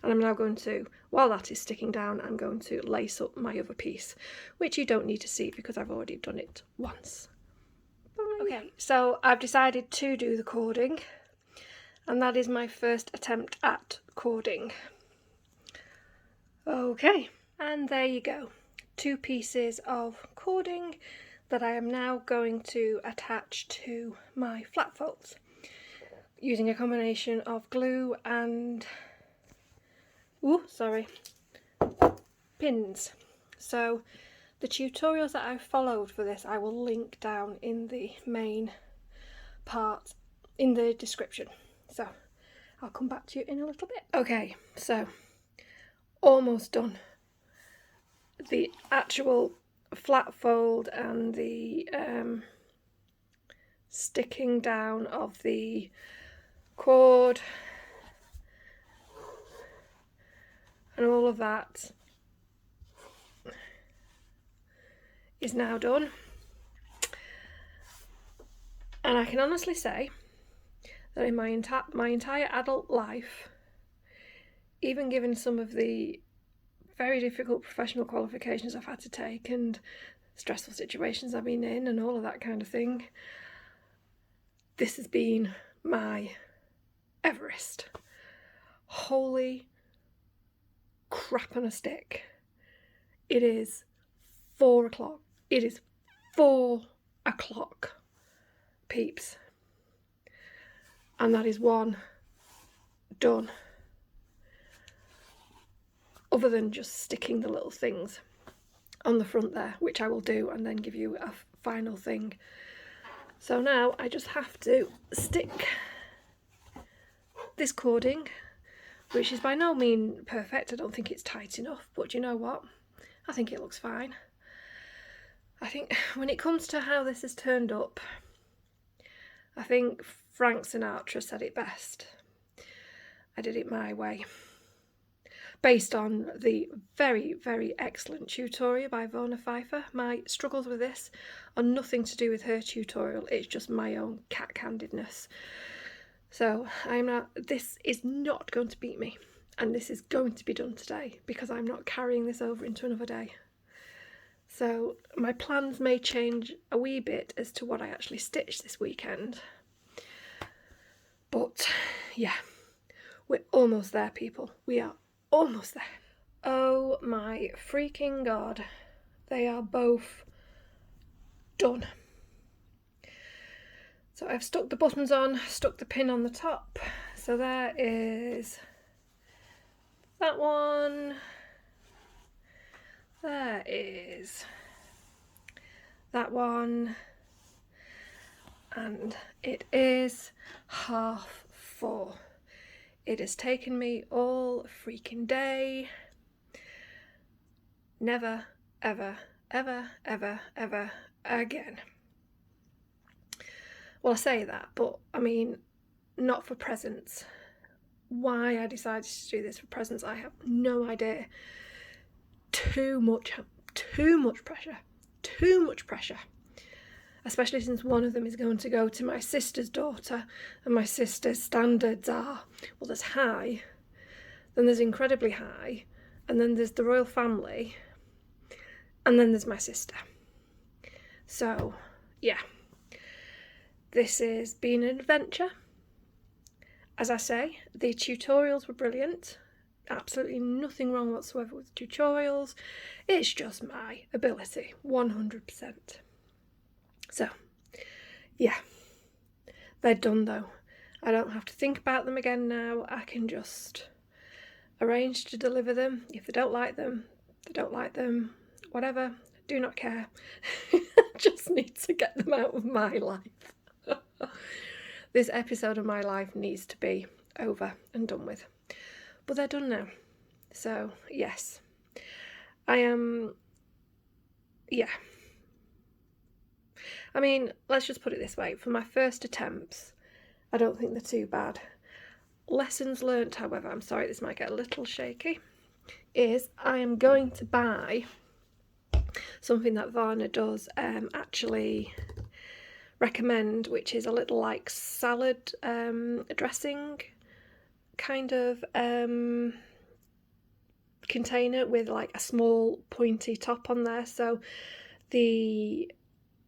And I'm now going to, while that is sticking down, I'm going to lace up my other piece, which you don't need to see because I've already done it once. Okay, so I've decided to do the cording, and that is my first attempt at cording. Okay, and there you go. 2 pieces of cording that I am now going to attach to my flat folds using a combination of glue and pins. So the tutorials that I followed for this I will link down in the main part in the description. So I'll come back to you in a little bit. Okay, so almost done. The actual flat fold and the sticking down of the cord and all of that is now done. And I can honestly say that in my entire adult life, even given some of the very difficult professional qualifications I've had to take and stressful situations I've been in and all of that kind of thing, this has been my Everest. Holy crap on a stick. It is 4 o'clock. It is 4 o'clock, peeps. And that is one done. Other than just sticking the little things on the front there, which I will do and then give you a final thing. So now I just have to stick this cording, which is by no means perfect. I don't think it's tight enough, but you know what? I think it looks fine. I think when it comes to how this has turned up, I think Frank Sinatra said it best. I did it my way. Based on the very, very excellent tutorial by Vona Pfeiffer. My struggles with this are nothing to do with her tutorial, it's just my own cat-handedness. So this is not going to beat me, and this is going to be done today because I'm not carrying this over into another day. So my plans may change a wee bit as to what I actually stitch this weekend. But yeah, we're almost there, people. We are almost there. Oh my freaking god, they are both done. So I've stuck the buttons on, stuck the pin on the top. So there is that one, there is that one, and it is 4:30. It has taken me all freaking day. Never, ever, ever, ever, ever again. Well, I say that, but I mean, not for presents. Why I decided to do this for presents, I have no idea. Too much pressure. Especially since one of them is going to go to my sister's daughter, and my sister's standards are, well, there's high, then there's incredibly high, and then there's the royal family, and then there's my sister. So, yeah. This has been an adventure. As I say, the tutorials were brilliant. Absolutely nothing wrong whatsoever with the tutorials. It's just my ability, 100%. So, yeah. They're done though. I don't have to think about them again now. I can just arrange to deliver them. If they don't like them, they don't like them. Whatever. Do not care. I just need to get them out of my life. This episode of my life needs to be over and done with. But they're done now. So, yes. I am... yeah. I mean, let's just put it this way. For my first attempts, I don't think they're too bad. Lessons learnt, however, I'm sorry this might get a little shaky, is I am going to buy something that Varna does actually recommend, which is a little like salad dressing kind of container with like a small pointy top on there. So the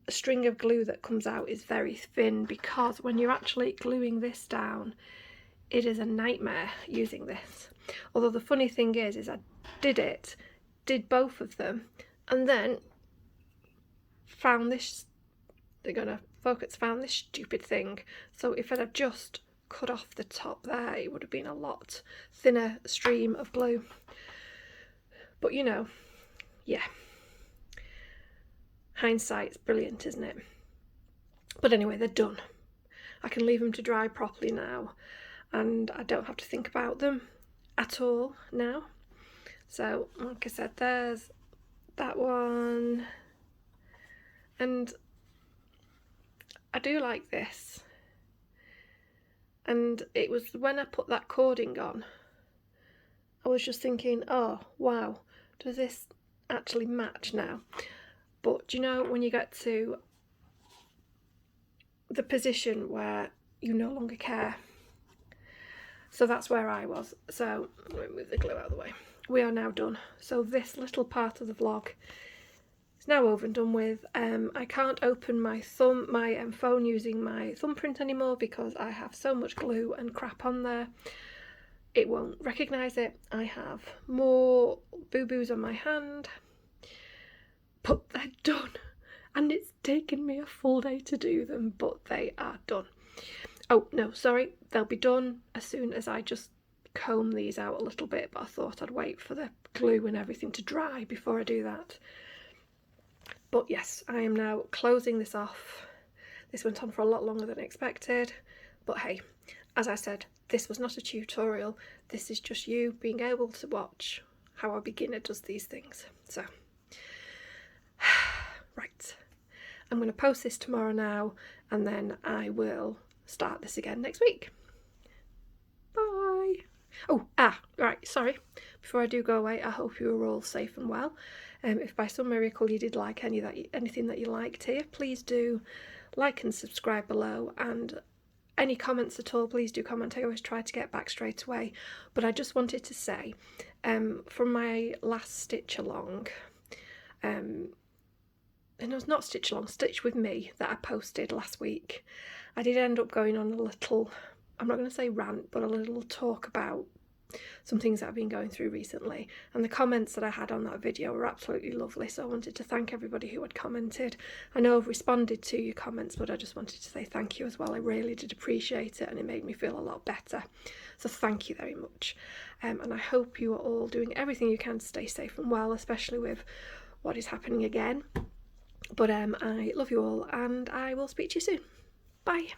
string of glue that comes out is very thin, because when you're actually gluing this down, it is a nightmare using this. Although the funny thing is I did both of them, and then found this, they're gonna focus, found this stupid thing. So if I'd have just cut off the top there, it would have been a lot thinner stream of glue. But you know, yeah. Hindsight's brilliant, isn't it? But anyway, they're done. I can leave them to dry properly now, and I don't have to think about them at all now. So, like I said, there's that one. And I do like this. And it was when I put that cording on, I was just thinking, oh, wow, does this actually match now? But you know, when you get to the position where you no longer care. So that's where I was. So let me move the glue out of the way. We are now done. So this little part of the vlog is now over and done with. I can't open my phone using my thumbprint anymore because I have so much glue and crap on there. It won't recognise it. I have more boo-boos on my hand. But they're done. And it's taken me a full day to do them, but they are done. Oh, no, sorry. They'll be done as soon as I just comb these out a little bit, but I thought I'd wait for the glue and everything to dry before I do that. But yes, I am now closing this off. This went on for a lot longer than expected, but hey, as I said, this was not a tutorial. This is just you being able to watch how a beginner does these things. So, right, I'm going to post this tomorrow now, and then I will start this again next week. Bye. Oh, right, sorry. Before I do go away, I hope you are all safe and well. If by some miracle you did like anything that you liked here, please do like and subscribe below, and any comments at all, please do comment. I always try to get back straight away. But I just wanted to say, from my last stitch along, and it was not stitch along, stitch with me that I posted last week, I did end up going on a little, I'm not going to say rant, but a little talk about some things that I've been going through recently, and the comments that I had on that video were absolutely lovely, so I wanted to thank everybody who had commented. I know I've responded to your comments, but I just wanted to say thank you as well. I really did appreciate it, and it made me feel a lot better, so thank you very much. And I hope you are all doing everything you can to stay safe and well, especially with what is happening again. But I love you all, and I will speak to you soon. Bye.